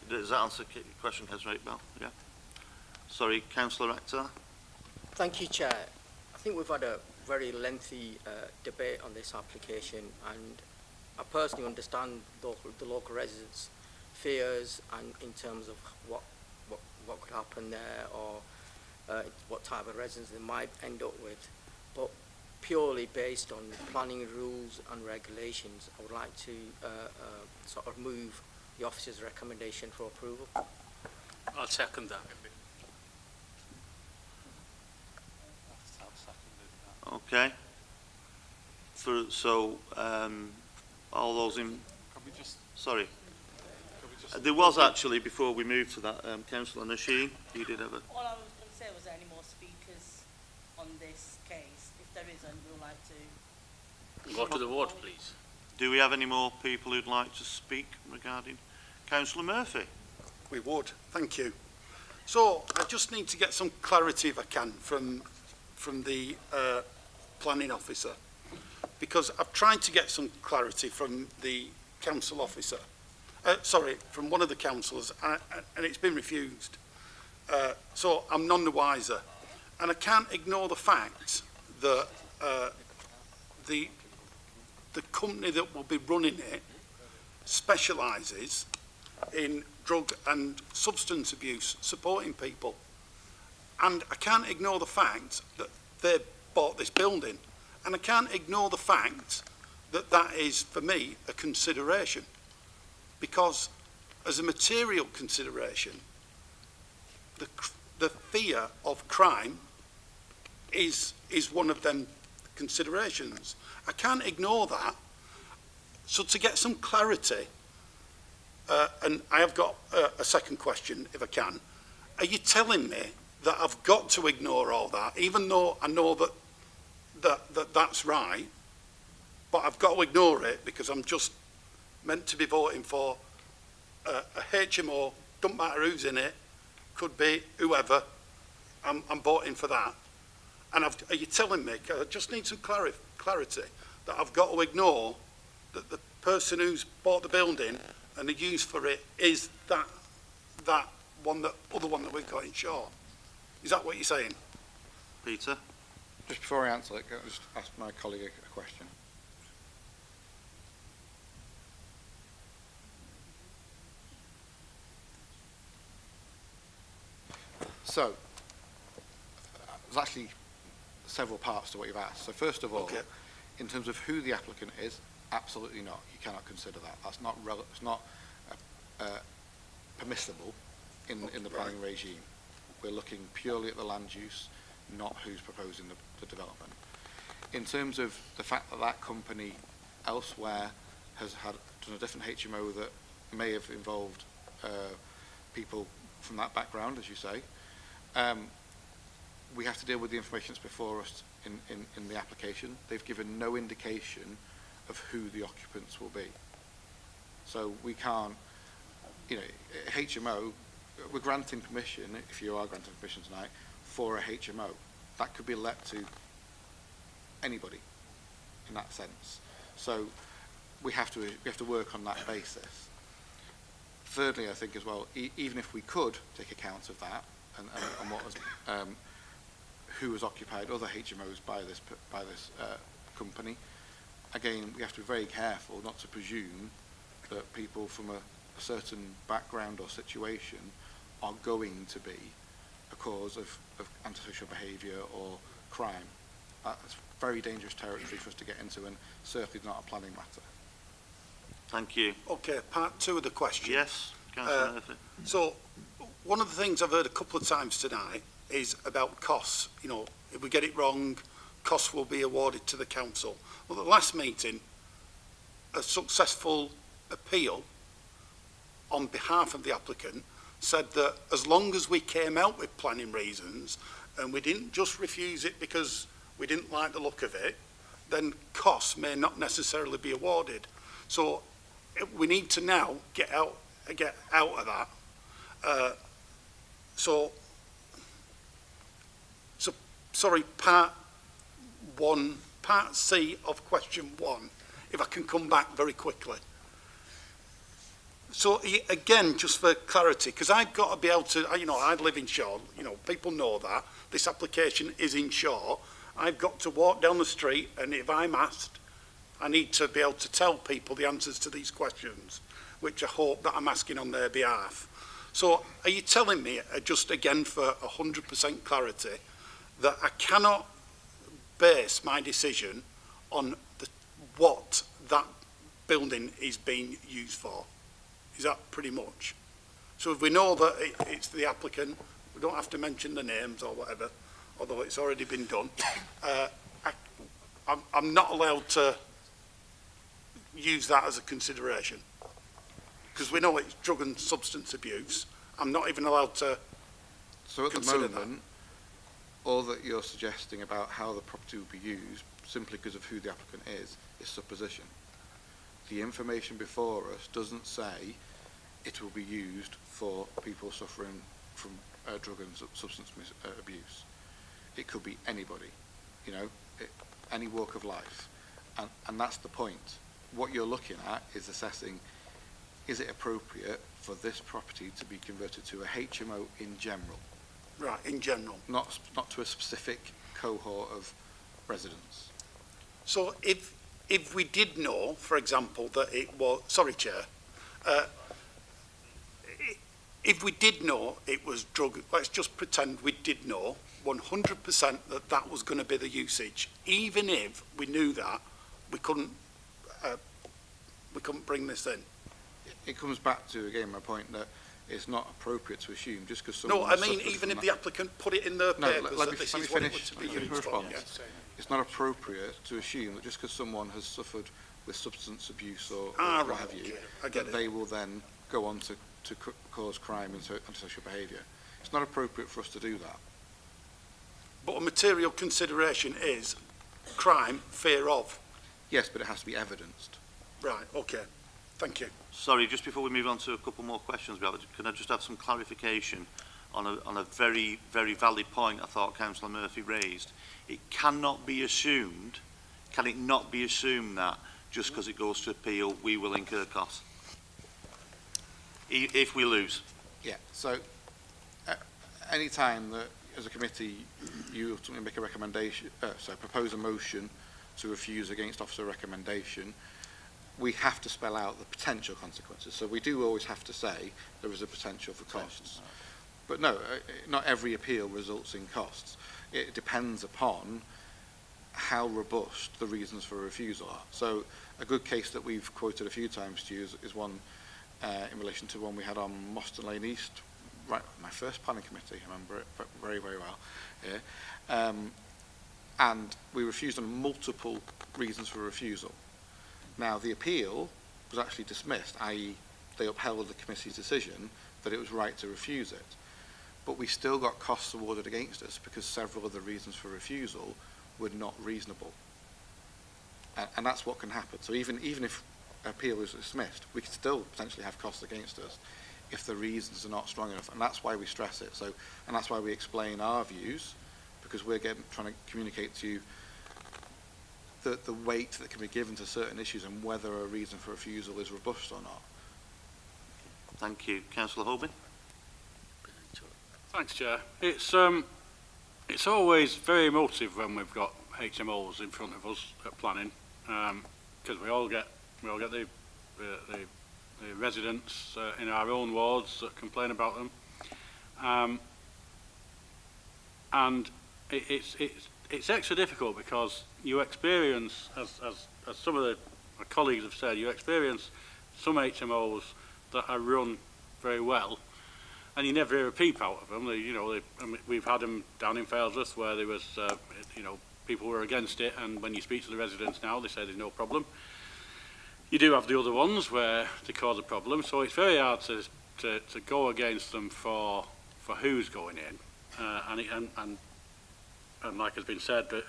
Does that answer your question, Councillor Bell? Yeah. Sorry, Councillor Akhtar. Thank you, Chair. I think we've had a very lengthy debate on this application, and I personally understand the local residents' fears and in terms of what could happen there, or what type of residents they might end up with. But purely based on planning rules and regulations, I would like to sort of move the officer's recommendation for approval. I'll second that. Okay. So all those in... Sorry. There was actually, before we move to that, Councillor Nasheed, you did have a... All I was going to say was, there any more speakers on this case? If there isn't, we'd like to... Go to the vote, please. Do we have any more people who'd like to speak regarding Councillor Murphy? We would, thank you. So I just need to get some clarity, if I can, from the planning officer, because I've tried to get some clarity from the council officer. Sorry, from one of the councillors, and it's been refused. So I'm none the wiser. And I can't ignore the fact that the company that will be running it specialises in drug and substance abuse, supporting people. And I can't ignore the fact that they bought this building. And I can't ignore the fact that that is, for me, a consideration. Because as a material consideration, the fear of crime is one of them considerations. I can't ignore that. So to get some clarity, and I have got a second question, if I can, are you telling me that I've got to ignore all that, even though I know that's right, but I've got to ignore it because I'm just meant to be voting for a HMO, don't matter who's in it, could be whoever, I'm voting for that. And are you telling me, I just need some clarity, that I've got to ignore that the person who's bought the building and the use for it is that other one that we've got in short? Is that what you're saying? Peter? Just before I answer it, can I just ask my colleague a question? So, there's actually several parts to what you've asked. So first of all, okay, in terms of who the applicant is, absolutely not. You cannot consider that. That's not it's not permissible in the planning regime. We're looking purely at the land use, not who's proposing the development. In terms of the fact that that company elsewhere has done a different HMO that may have involved people from that background, as you say, we have to deal with the information that's before us in the application. They've given no indication of who the occupants will be. So we can't, you know, HMO, we're granting permission, if you are granting permission tonight, for a HMO. That could be let to anybody in that sense. So we have to work on that basis. Thirdly, I think as well, even if we could take account of that and what was, who has occupied other HMOs by this company, again, we have to be very careful not to presume that people from a certain background or situation are going to be a cause of antisocial behaviour or crime. That's very dangerous territory for us to get into, and certainly not a planning matter. Thank you. Okay, part two of the question. Yes, Councillor Murphy. So, one of the things I've heard a couple of times tonight is about costs. You know, if we get it wrong, costs will be awarded to the council. Well, at the last meeting, a successful appeal on behalf of the applicant said that as long as we came out with planning reasons and we didn't just refuse it because we didn't like the look of it, then costs may not necessarily be awarded. So we need to now get out of that. So sorry, part C of question 1, if I can come back very quickly. So again, just for clarity, because I've got to be able to, you know, I live in Shaw, you know, people know that. This application is in Shaw. I've got to walk down the street, and if I'm asked, I need to be able to tell people the answers to these questions, which I hope that I'm asking on their behalf. So are you telling me, just again for 100% clarity, that I cannot base my decision on what that building is being used for? Is that pretty much? So if we know that it's the applicant, we don't have to mention the names or whatever, although it's already been done. I'm not allowed to use that as a consideration because we know it's drug and substance abuse. I'm not even allowed to So at the consider moment, all that you're suggesting about how the property will be used, simply because of who the applicant is supposition. The information before us doesn't say it will be used for people suffering from drug and substance abuse. It could be anybody, you know, any walk of life. And that's the point. What you're looking at is assessing, is it appropriate for this property to be converted to a HMO in general? Right, in general. Not to a specific cohort of residents. So if we did know, for example, that it was, sorry Chair, if we did know it was drug, let's just pretend we did know 100% that that was going to be the usage. Even if we knew that, we couldn't bring this in. It comes back to, again, my point that it's not appropriate to assume just because someone... No, I mean, even if the applicant put it in their papers that this is what it was to be used for. Yeah. It's not appropriate to assume that just because someone has suffered with substance abuse or what have you, that they will then go on to cause crime and antisocial behaviour. It's not appropriate for us to do that. But a material consideration is crime, fear of. Yes, but it has to be evidenced. Right, okay. Thank you. Sorry, just before we move on to a couple more questions, can I just have some clarification on a very, very valid point I thought Councillor Murphy raised? It cannot be assumed, can it not be assumed that just because it goes to appeal, we will incur costs? If we lose? Yeah, so any time that as a committee you ultimately make a recommendation, propose a motion to refuse against officer recommendation, we have to spell out the potential consequences. So we do always have to say there is a potential for costs. But no, not every appeal results in costs. It depends upon how robust the reasons for a refusal are. So a good case that we've quoted a few times to you is one in relation to one we had on Moston Lane East, right, my first planning committee, I remember it very, very well. Yeah. And we refused on multiple reasons for refusal. Now, the appeal was actually dismissed, i.e. they upheld the committee's decision that it was right to refuse it. but we still got costs awarded against us because several of the reasons for refusal were not reasonable. And that's what can happen. So even if appeal is dismissed, we could still potentially have costs against us if the reasons are not strong enough, and that's why we stress it. So, and that's why we explain our views, because we're trying to communicate to you the weight that can be given to certain issues and whether a reason for refusal is robust or not. Thank you. Councillor Holby. Thanks, Chair. It's always very emotive when we've got HMOs in front of us at planning, because we all get the residents in our own wards that complain about them, and it's extra difficult because you experience, as some of my colleagues have said, you experience some HMOs that are run very well, and you never hear a peep out of them. I mean, we've had them down in Failsworth where there was, people were against it, and when you speak to the residents now, they say there's no problem. You do have the other ones where they cause a problem, so it's very hard to go against them for who's going in, and like has been said, that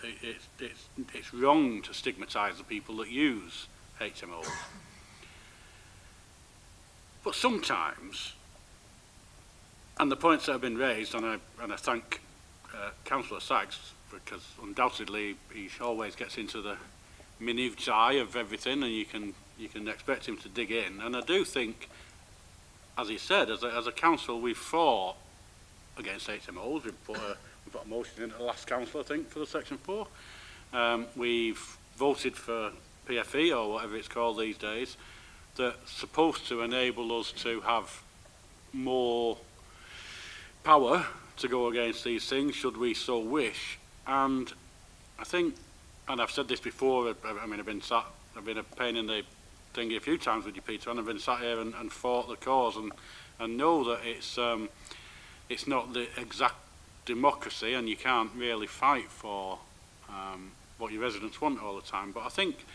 it's wrong to stigmatise the people that use HMOs. But sometimes, and the points that have been raised, and I thank Councillor Saggs, because undoubtedly he always gets into the minutiae of everything, and you can expect him to dig in. And I do think, as he said, as a council, we've fought against HMOs. We've put a motion in at the last council, I think, for the Section 4. We've voted for PFE, or whatever it's called these days, that's supposed to enable us to have more power to go against these things, should we so wish. And I think, and I've said this before, I mean, I've been a pain in the thingy a few times with you, Peter, and I've been sat here and fought the cause, and know that it's not the exact democracy, and you can't really fight for what your residents want all the time. But I think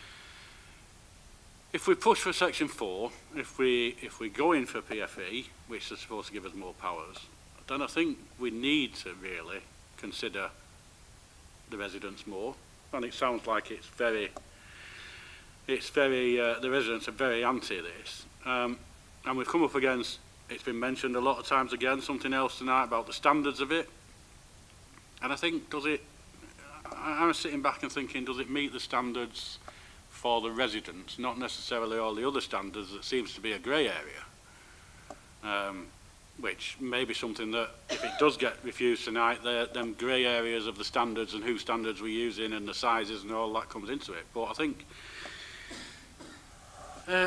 if we push for Section 4, if we go in for PFE, which is supposed to give us more powers, then I think we need to really consider the residents more. And it sounds like the residents are very anti this. And we've come up against, it's been mentioned a lot of times again, something else tonight about the standards of it. And I think, I'm sitting back and thinking, does it meet the standards for the residents, not necessarily all the other standards that seems to be a grey area, which may be something that, if it does get refused tonight, them grey areas of the standards and whose standards we're using and the sizes and all that comes into it. But I think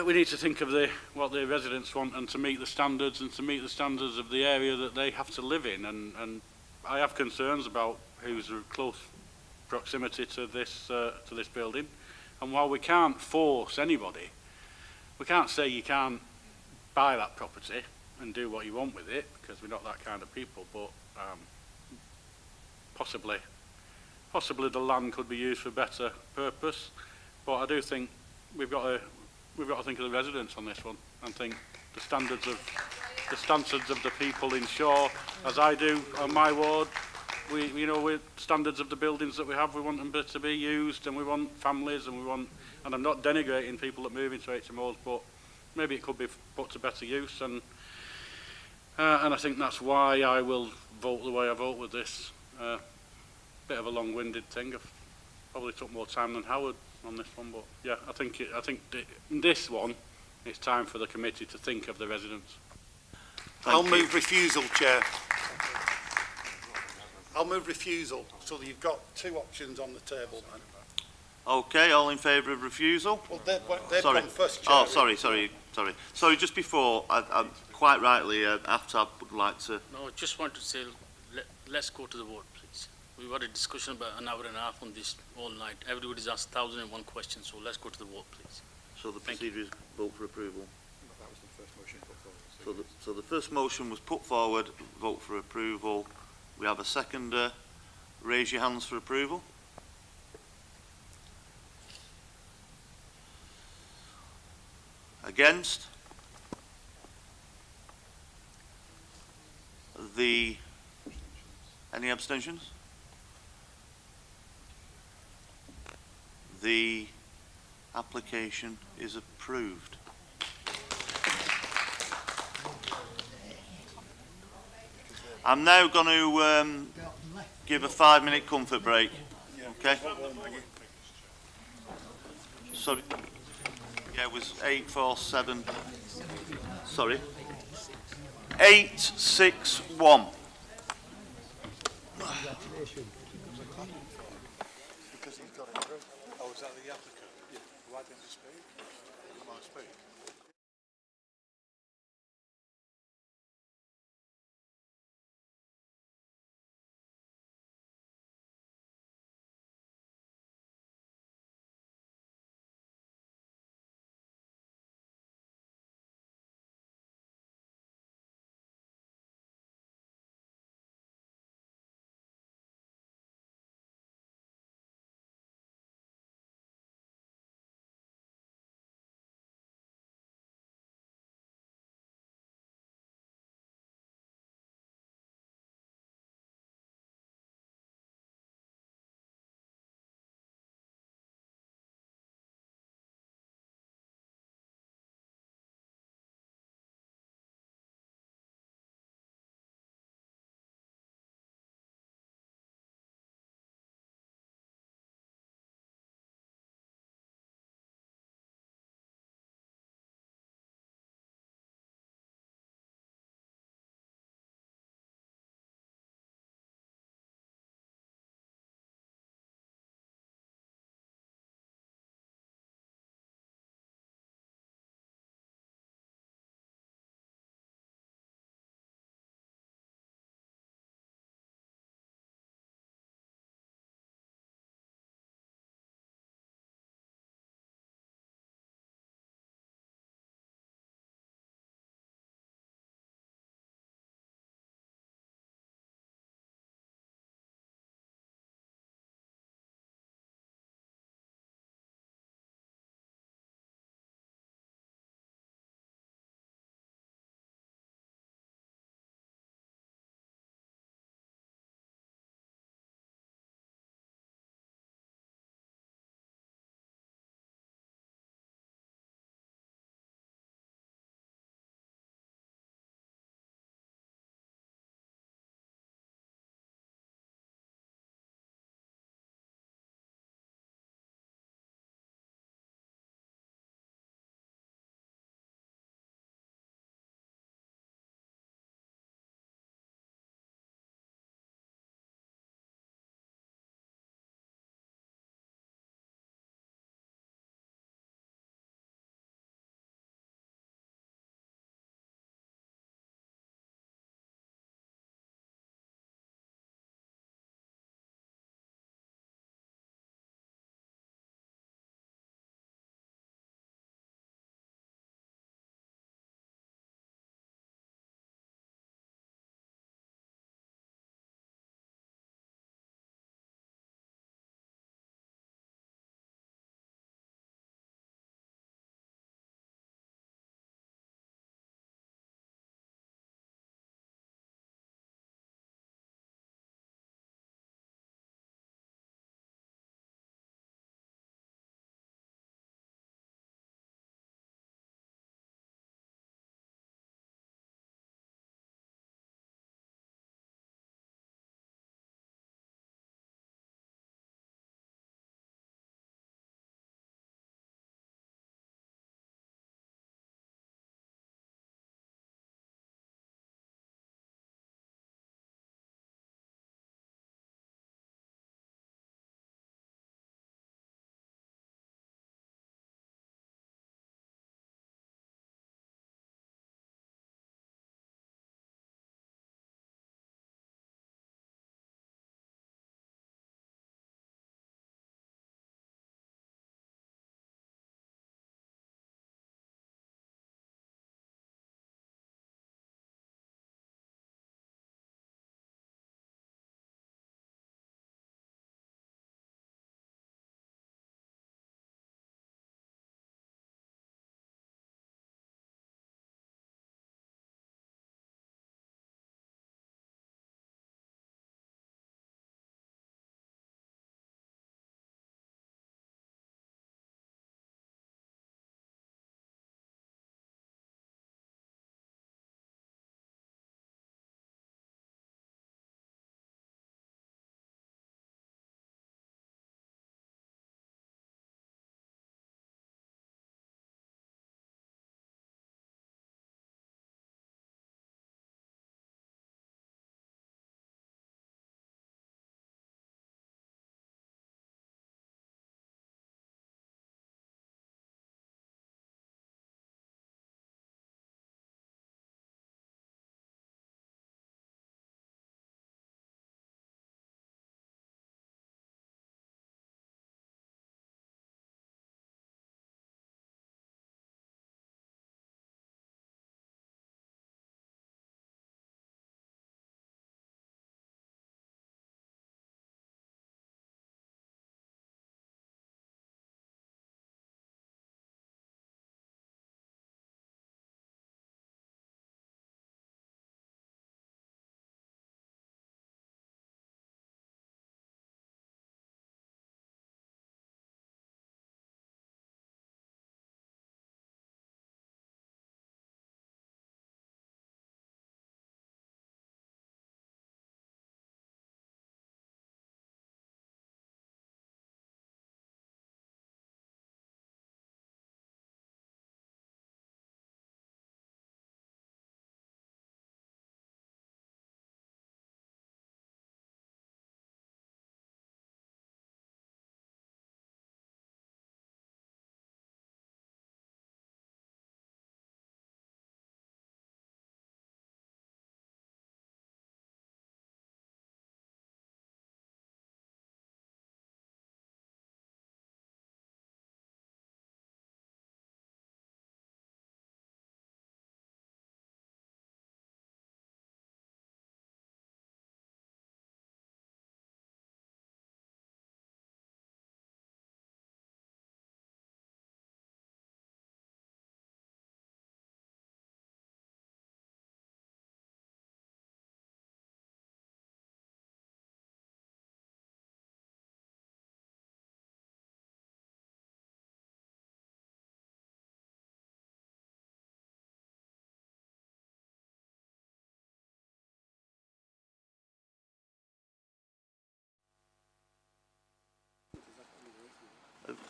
we need to think of what the residents want, and to meet the standards, and to meet the standards of the area that they have to live in. And I have concerns about who's in close proximity to this building. And while we can't force anybody, we can't say you can't buy that property and do what you want with it, because we're not that kind of people. But possibly the land could be used for a better purpose. But I do think we've got to think of the residents on this one, and think the standards of the people in Shaw, as I do on my ward. With standards of the buildings that we have, we want them to be used, and we want families, and I'm not denigrating people that move into HMOs, but maybe it could be put to better use, and I think that's why I will vote the way I vote with this. Bit of a long-winded thing. I've probably took more time than Howard on this one, but yeah, I think this one, it's time for the committee to think of the residents. I'll move refusal, Chair. I'll move refusal, so that you've got two options on the table, man. Okay, all in favour of refusal? Well, they've sorry. gone first, Chair. Oh, sorry, just before, I quite rightly, after I would like to... No, just want to say, let's go to the vote, please. We've had a discussion about an hour and a half on this all night. Everybody's asked 1,001 questions, so let's go to the vote, please. So the procedure is vote for approval? That was the first motion put forward. So the first motion was put forward, vote for approval. We have a seconder. Raise your hands for approval. Against? The Any abstentions? The application is approved. I'm now going to give a 5-minute comfort break. Okay? Sorry. Yeah, it was 847. Sorry. 861. Because he's got it through. Oh, is that the applicant? Yeah. Why didn't you speak? Come on, speak.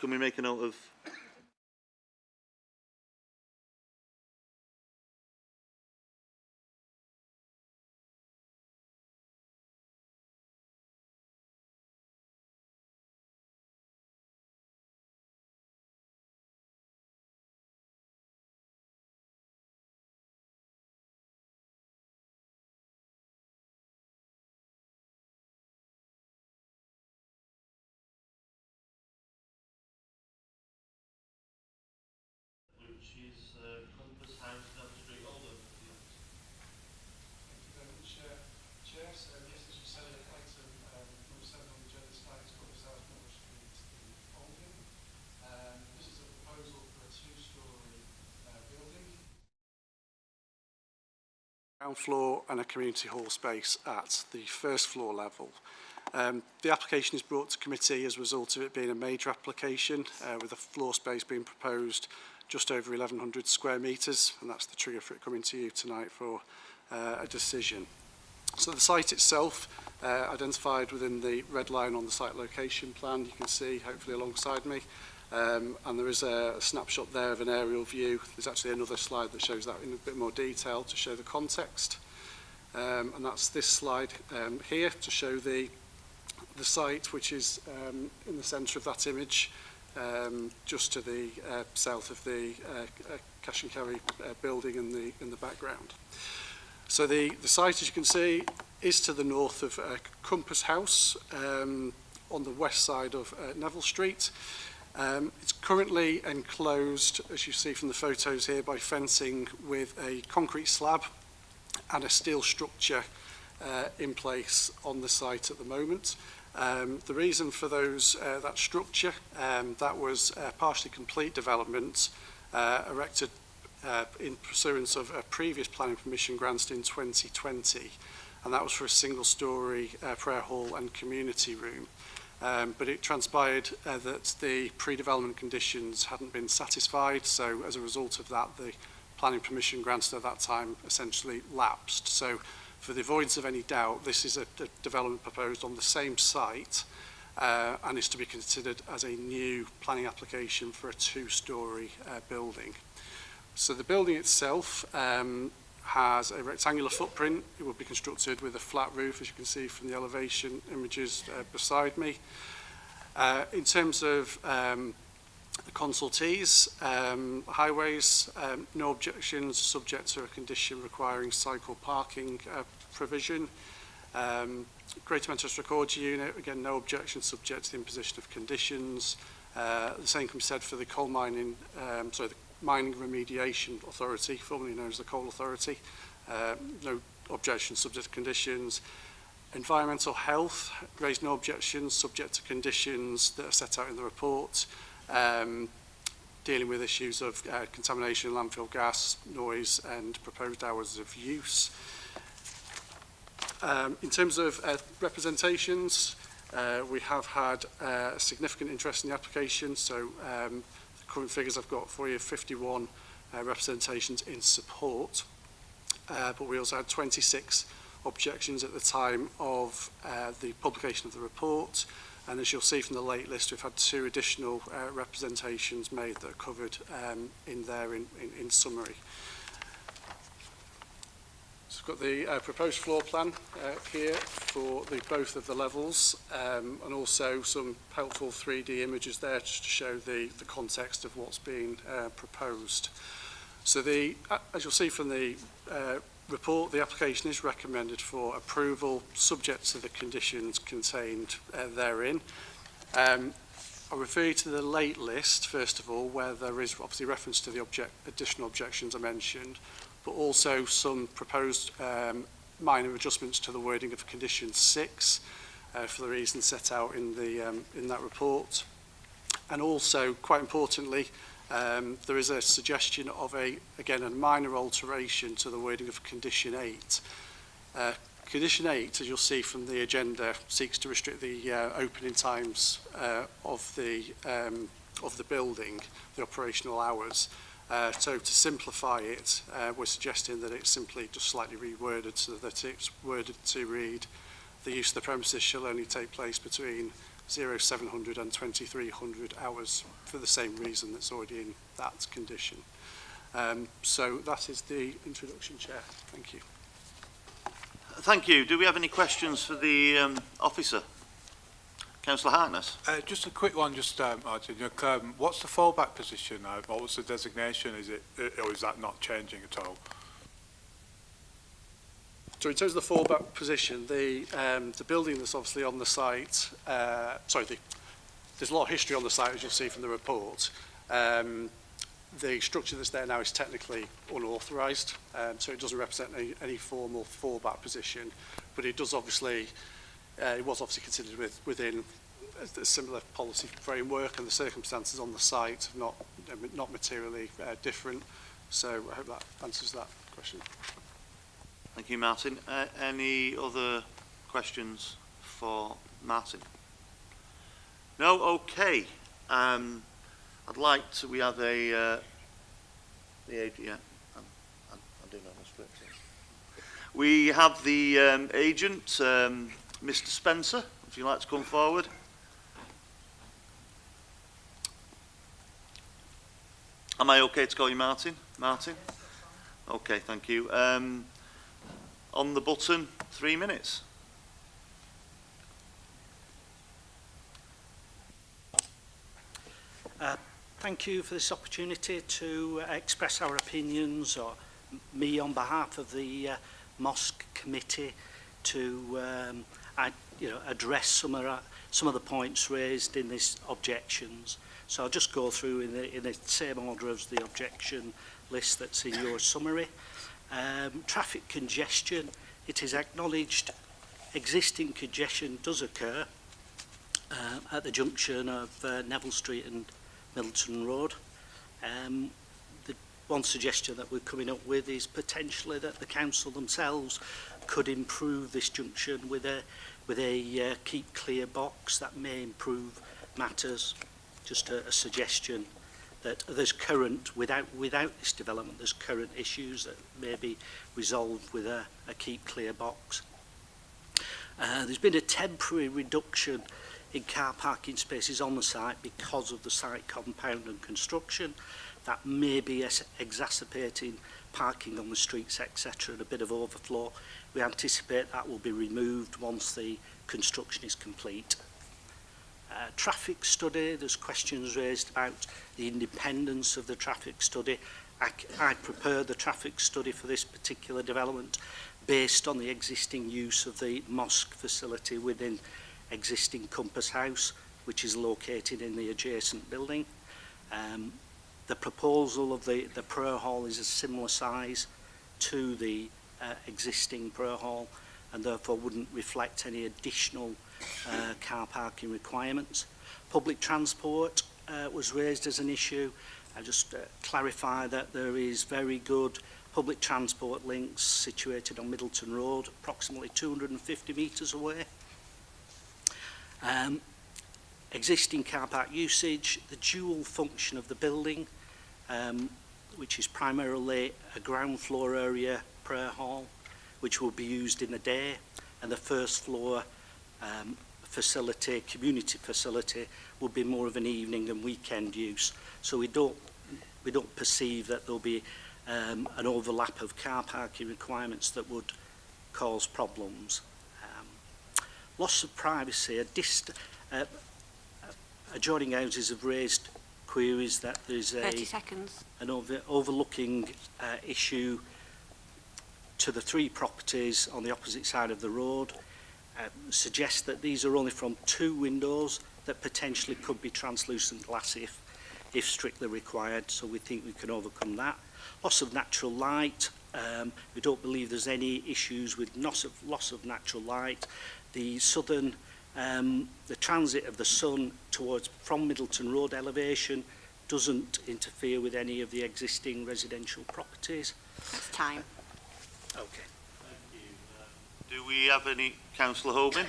can we make a note of... Which is Compass House, Neville Street, Oldham. Thank you very much, Chair. So, yes, as you said, item number 7 on the agenda tonight is Compass House, Neville Street in Oldham. This is a proposal for a 2-storey building. Ground floor and a community hall space at the first floor level. The application is brought to committee as a result of it being a major application with a floor space being proposed just over 1,100 square metres, and that's the trigger for it coming to you tonight for a decision. So the site itself, identified within the red line on the site location plan, you can see hopefully alongside me, and there is a snapshot there of an aerial view. There's actually another slide that shows that in a bit more detail to show the context, and that's this slide here to show the site, which is in the centre of that image, just to the south of the cash and carry building in the background. So the site, as you can see, is to the north of Compass House, on the west side of Neville Street. It's currently enclosed, as you see from the photos here, by fencing with a concrete slab and a steel structure in place on the site at the moment. The reason for that structure, that was partially complete development erected in pursuance of a previous planning permission granted in 2020, and that was for a single-storey prayer hall and community room. But it transpired that the pre-development conditions hadn't been satisfied, so as a result of that, the planning permission granted at that time essentially lapsed. So for the avoidance of any doubt, this is a development proposed on the same site and is to be considered as a new planning application for a 2-storey building. So the building itself has a rectangular footprint. It will be constructed with a flat roof, as you can see from the elevation images beside me. In terms of the consultees, highways, no objections, subject to a condition requiring cycle parking provision. Greater Manchester Records Unit, again, no objection, subject to the imposition of conditions. The same can be said for the coal mining, the Mining Remediation Authority, formerly known as the Coal Authority. No objection, subject to conditions. Environmental Health, raised no objections, subject to conditions that are set out in the report. Dealing with issues of contamination, landfill gas, noise and proposed hours of use. In terms of representations, we have had significant interest in the application, so the current figures I've got for you, 51 representations in support, but we also had 26 objections at the time of the publication of the report. And as you'll see from the late list, we've had 2 additional representations made that are covered in there in summary. So we've got the proposed floor plan here for both of the levels, and also some helpful 3D images there just to show the context of what's being proposed. So as you'll see from the report, the application is recommended for approval subject to the conditions contained therein. I'll refer you to the late list first of all, where there is obviously reference to the additional objections I mentioned, but also some proposed minor adjustments to the wording of condition 6 for the reasons set out in that report. And also, quite importantly, there is a suggestion of again a minor alteration to the wording of condition 8. Condition 8, as you'll see from the agenda, seeks to restrict the opening times of the building, the operational hours. So to simplify it, we're suggesting that it's simply just slightly reworded so that it's worded to read: the use of the premises shall only take place between 0700 and 2300 hours for the same reason that's already in that condition. So that is the introduction, Chair. Thank you. Thank you. Do we have any questions for the officer? Councillor Harkness. Just a quick one, Martin. What's the fallback position? What was the designation? Is it, or is that not changing at all? So in terms of the fallback position, the building that's obviously on the site, there's a lot of history on the site, as you'll see from the report. The structure that's there now is technically unauthorised, so it doesn't represent any formal fallback position, but it does obviously, it was obviously considered within a similar policy framework, and the circumstances on the site are not materially different. So I hope that answers that question. Thank you, Martin. Any other questions for Martin? No? Okay. I'd like to, we have a, yeah, I'm doing it on the script. We have the agent, Mr. Spencer. Would you like to come forward? Am I okay to call you Martin? Martin? Okay, thank you. On the button, 3 minutes. Thank you for this opportunity to express our opinions, or me on behalf of the Mosque Committee, to address some of the points raised in these objections. So I'll just go through in the same order as the objection list that's in your summary. Traffic congestion, it is acknowledged existing congestion does occur at the junction of Neville Street and Middleton Road. The one suggestion that we're coming up with is potentially that the council themselves could improve this junction with a keep clear box that may improve matters. Just a suggestion that there's current, without this development, there's current issues that may be resolved with a keep clear box. There's been a temporary reduction in car parking spaces on the site because of the site compound and construction. That may be exacerbating parking on the streets, etc., and a bit of overflow. We anticipate that will be removed once the construction is complete. Traffic study, there's questions raised about the independence of the traffic study. I prepared the traffic study for this particular development based on the existing use of the mosque facility within existing Compass House, which is located in the adjacent building. The proposal of the prayer hall is a similar size to the existing prayer hall, and therefore wouldn't reflect any additional car parking requirements. Public transport was raised as an issue. I just clarify that there is very good public transport links situated on Middleton Road, approximately 250 metres away. Existing car park usage, the dual function of the building, which is primarily a ground floor area prayer hall, which will be used in the day, and the first floor facility, community facility, will be more of an evening and weekend use. So we don't perceive that there'll be an overlap of car parking requirements that would cause problems. Loss of privacy, adjoining houses have raised queries that there's 30 seconds. An overlooking issue to the 3 properties on the opposite side of the road. Suggests that these are only from 2 windows that potentially could be translucent glass if strictly required, so we think we can overcome that. Loss of natural light, we don't believe there's any issues with loss of natural light. The southern, the transit of the sun from Middleton Road elevation doesn't interfere with any of the existing residential properties. That's time. Okay. Thank you. Do we have any, Councillor Hoban?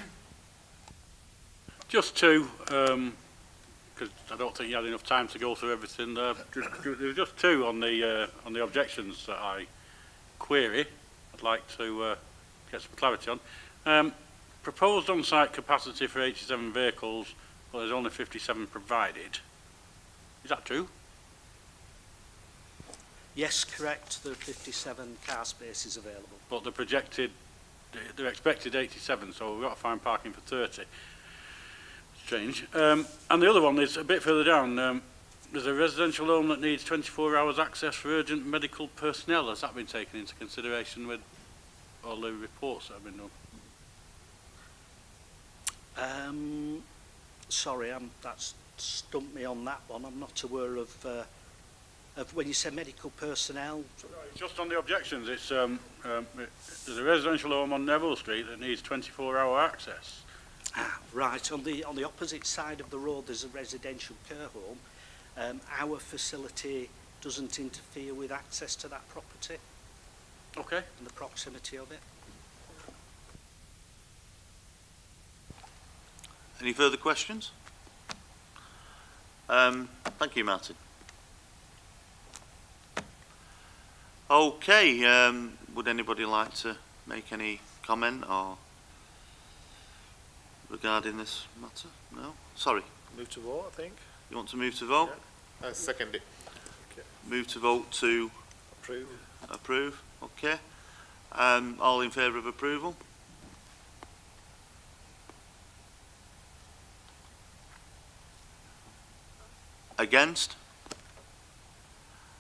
Just 2, because I don't think you had enough time to go through everything. There were just 2 on the objections that I query. I'd like to get some clarity on. Proposed on-site capacity for 87 vehicles but there's only 57 provided. Is that true? Yes, correct. There are 57 car spaces available. But they're expected 87, so we've got to find parking for 30. Strange. And the other one is a bit further down. There's a residential home that needs 24 hours access for urgent medical personnel. Has that been taken into consideration with all the reports that have been done? Sorry, that's stumped me on that one. I'm not aware of when you say medical personnel. Just on the objections, it's there's a residential home on Neville Street that needs 24-hour access. Ah, right. On the opposite side of the road, there's a residential care home. Our facility doesn't interfere with access to that property. Okay. And the proximity of it. Any further questions? Thank you, Martin. Okay, would anybody like to make any comment or regarding this matter? No? Sorry. Move to vote, I think. You want to move to vote? Yeah. Second it. Okay. Move to vote to approve. Approve. Okay. All in favour of approval? Against?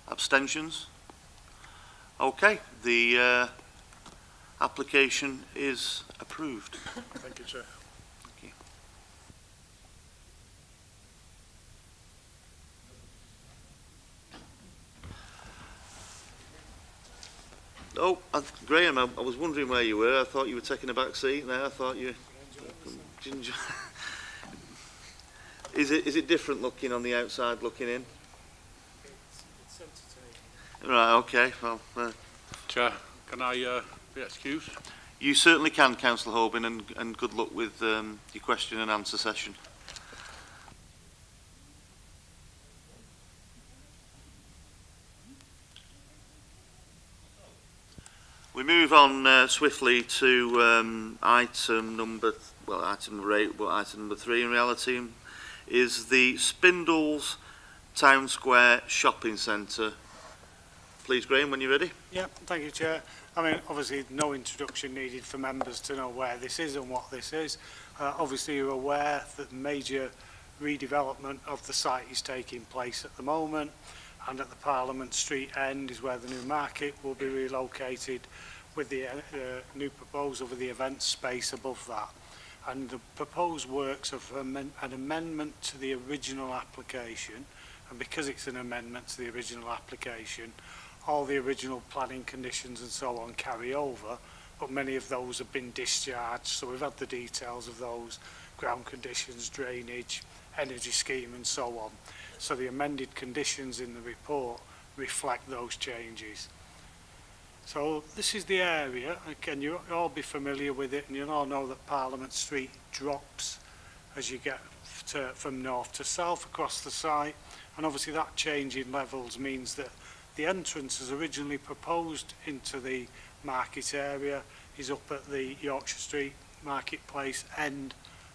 Abstentions? Okay, the application is approved. Thank you, Chair. Thank you. Oh, Graham, I was wondering where you were. I thought you were taking a back seat there. I thought you... Is it different looking on the outside looking in? It's entertaining. Right, okay. Well, Chair, can I be excused? you certainly can, Councillor Hoban, and good luck with your question and answer session. We move on swiftly to item number 8, but item number 3 in reality is the Spindles Town Square Shopping Centre. Please, Graham, when you're ready. Yeah, thank you, Chair. I mean, obviously, no introduction needed for members to know where this is and what this is. Obviously, you're aware that major redevelopment of the site is taking place at the moment, and at the Parliament Street end is where the new market will be relocated, with the new proposal for the event space above that. And the proposed works are for an amendment to the original application, and because it's an amendment to the original application, all the original planning conditions and so on carry over, but many of those have been discharged, so we've had the details of those: ground conditions, drainage, energy scheme and so on. So the amended conditions in the report reflect those changes. So this is the area. Again, you'll all be familiar with it, and you'll all know that Parliament Street drops as you get from north to south across the site, and obviously that change in levels means that the entrance as originally proposed into the market area is up at the Yorkshire Street Marketplace end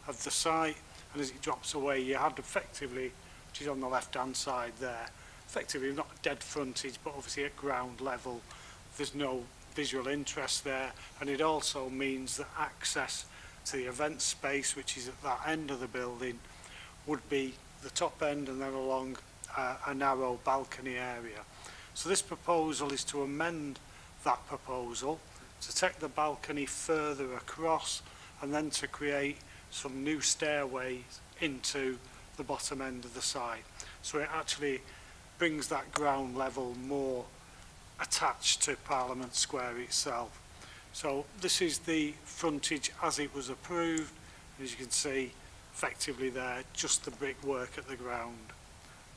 of the site, and as it drops away you had effectively, which is on the left hand side there, effectively not dead frontage, but obviously at ground level there's no visual interest there, and it also means that access to the event space, which is at that end of the building, would be the top end and then along a narrow balcony area. So this proposal is to amend that proposal to take the balcony further across and then to create some new stairways into the bottom end of the site. So it actually brings that ground level more attached to Parliament Square itself. So this is the frontage as it was approved. As you can see, effectively there, just the brickwork at the ground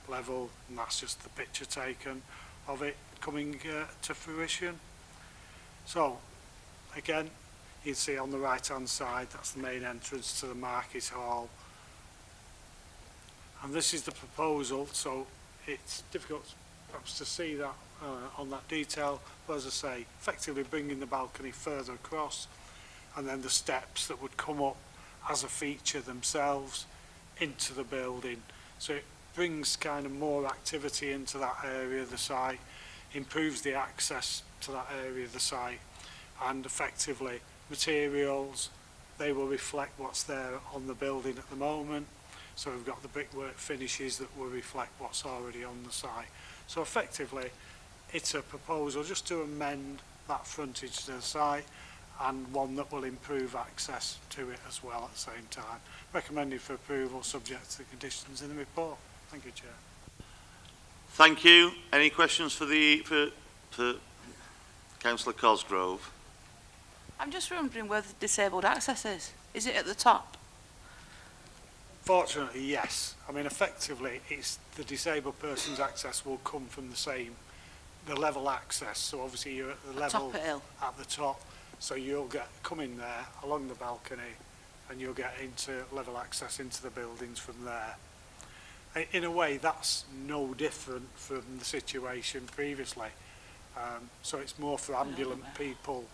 level, and that's just the picture taken of it coming to fruition. So again, you can see on the right hand side, that's the main entrance to the market hall, and this is the proposal. So it's difficult perhaps to see that on that detail, but as I say, effectively bringing the balcony further across, and then the steps that would come up as a feature themselves into the building. So it brings kind of more activity into that area of the site, improves the access to that area of the site, and effectively materials, they will reflect what's there on the building at the moment. So we've got the brickwork finishes that will reflect what's already on the site. So effectively, it's a proposal just to amend that frontage to the site, and one that will improve access to it as well at the same time. Recommended for approval subject to the conditions in the report. Thank you, Chair. Thank you. Any questions for Councillor Cosgrove? I'm just wondering where the disabled access is. Is it at the top? Fortunately, yes. I mean, effectively, it's the disabled person's access will come from the level access. So obviously you're at the level at the top. So you'll come in there along the balcony and you'll get into level access into the buildings from there. In a way, that's no different from the situation previously. So it's more for ambulant people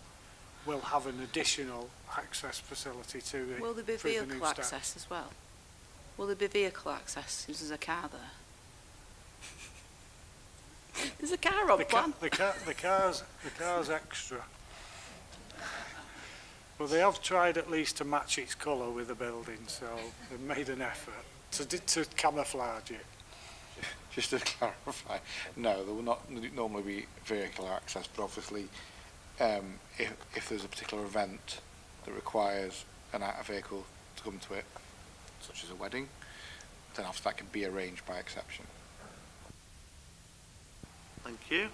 will have an additional access facility to it. Will there be vehicle access as well? Will there be vehicle access since there's a car there? There's a car on plan. The car's extra. Well, they have tried at least to match its colour with the building, so they've made an effort to camouflage it. Just to clarify, no, there will not normally be vehicular access, but obviously if there's a particular event that requires a vehicle to come to it, such as a wedding, then after that can be arranged by exception. Thank you.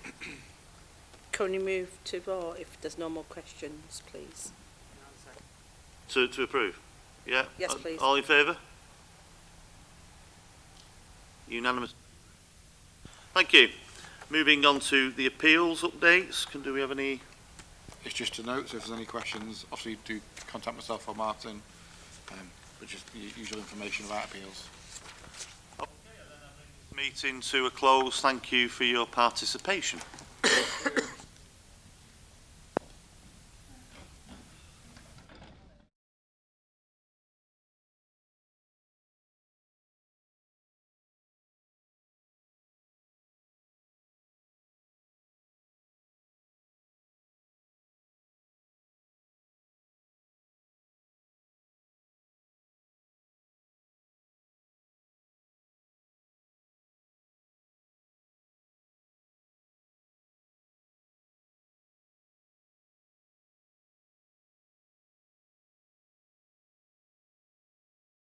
Can you move to vote if there's no more questions, please? To approve? Yeah? Yes, please. All in favour? Unanimous. Thank you. Moving on to the appeals updates. Do we have any? It's just to note, so if there's any questions, obviously do contact myself or Martin, but just the usual information about appeals. Okay, then I'll bring this meeting to a close. Thank you for your participation.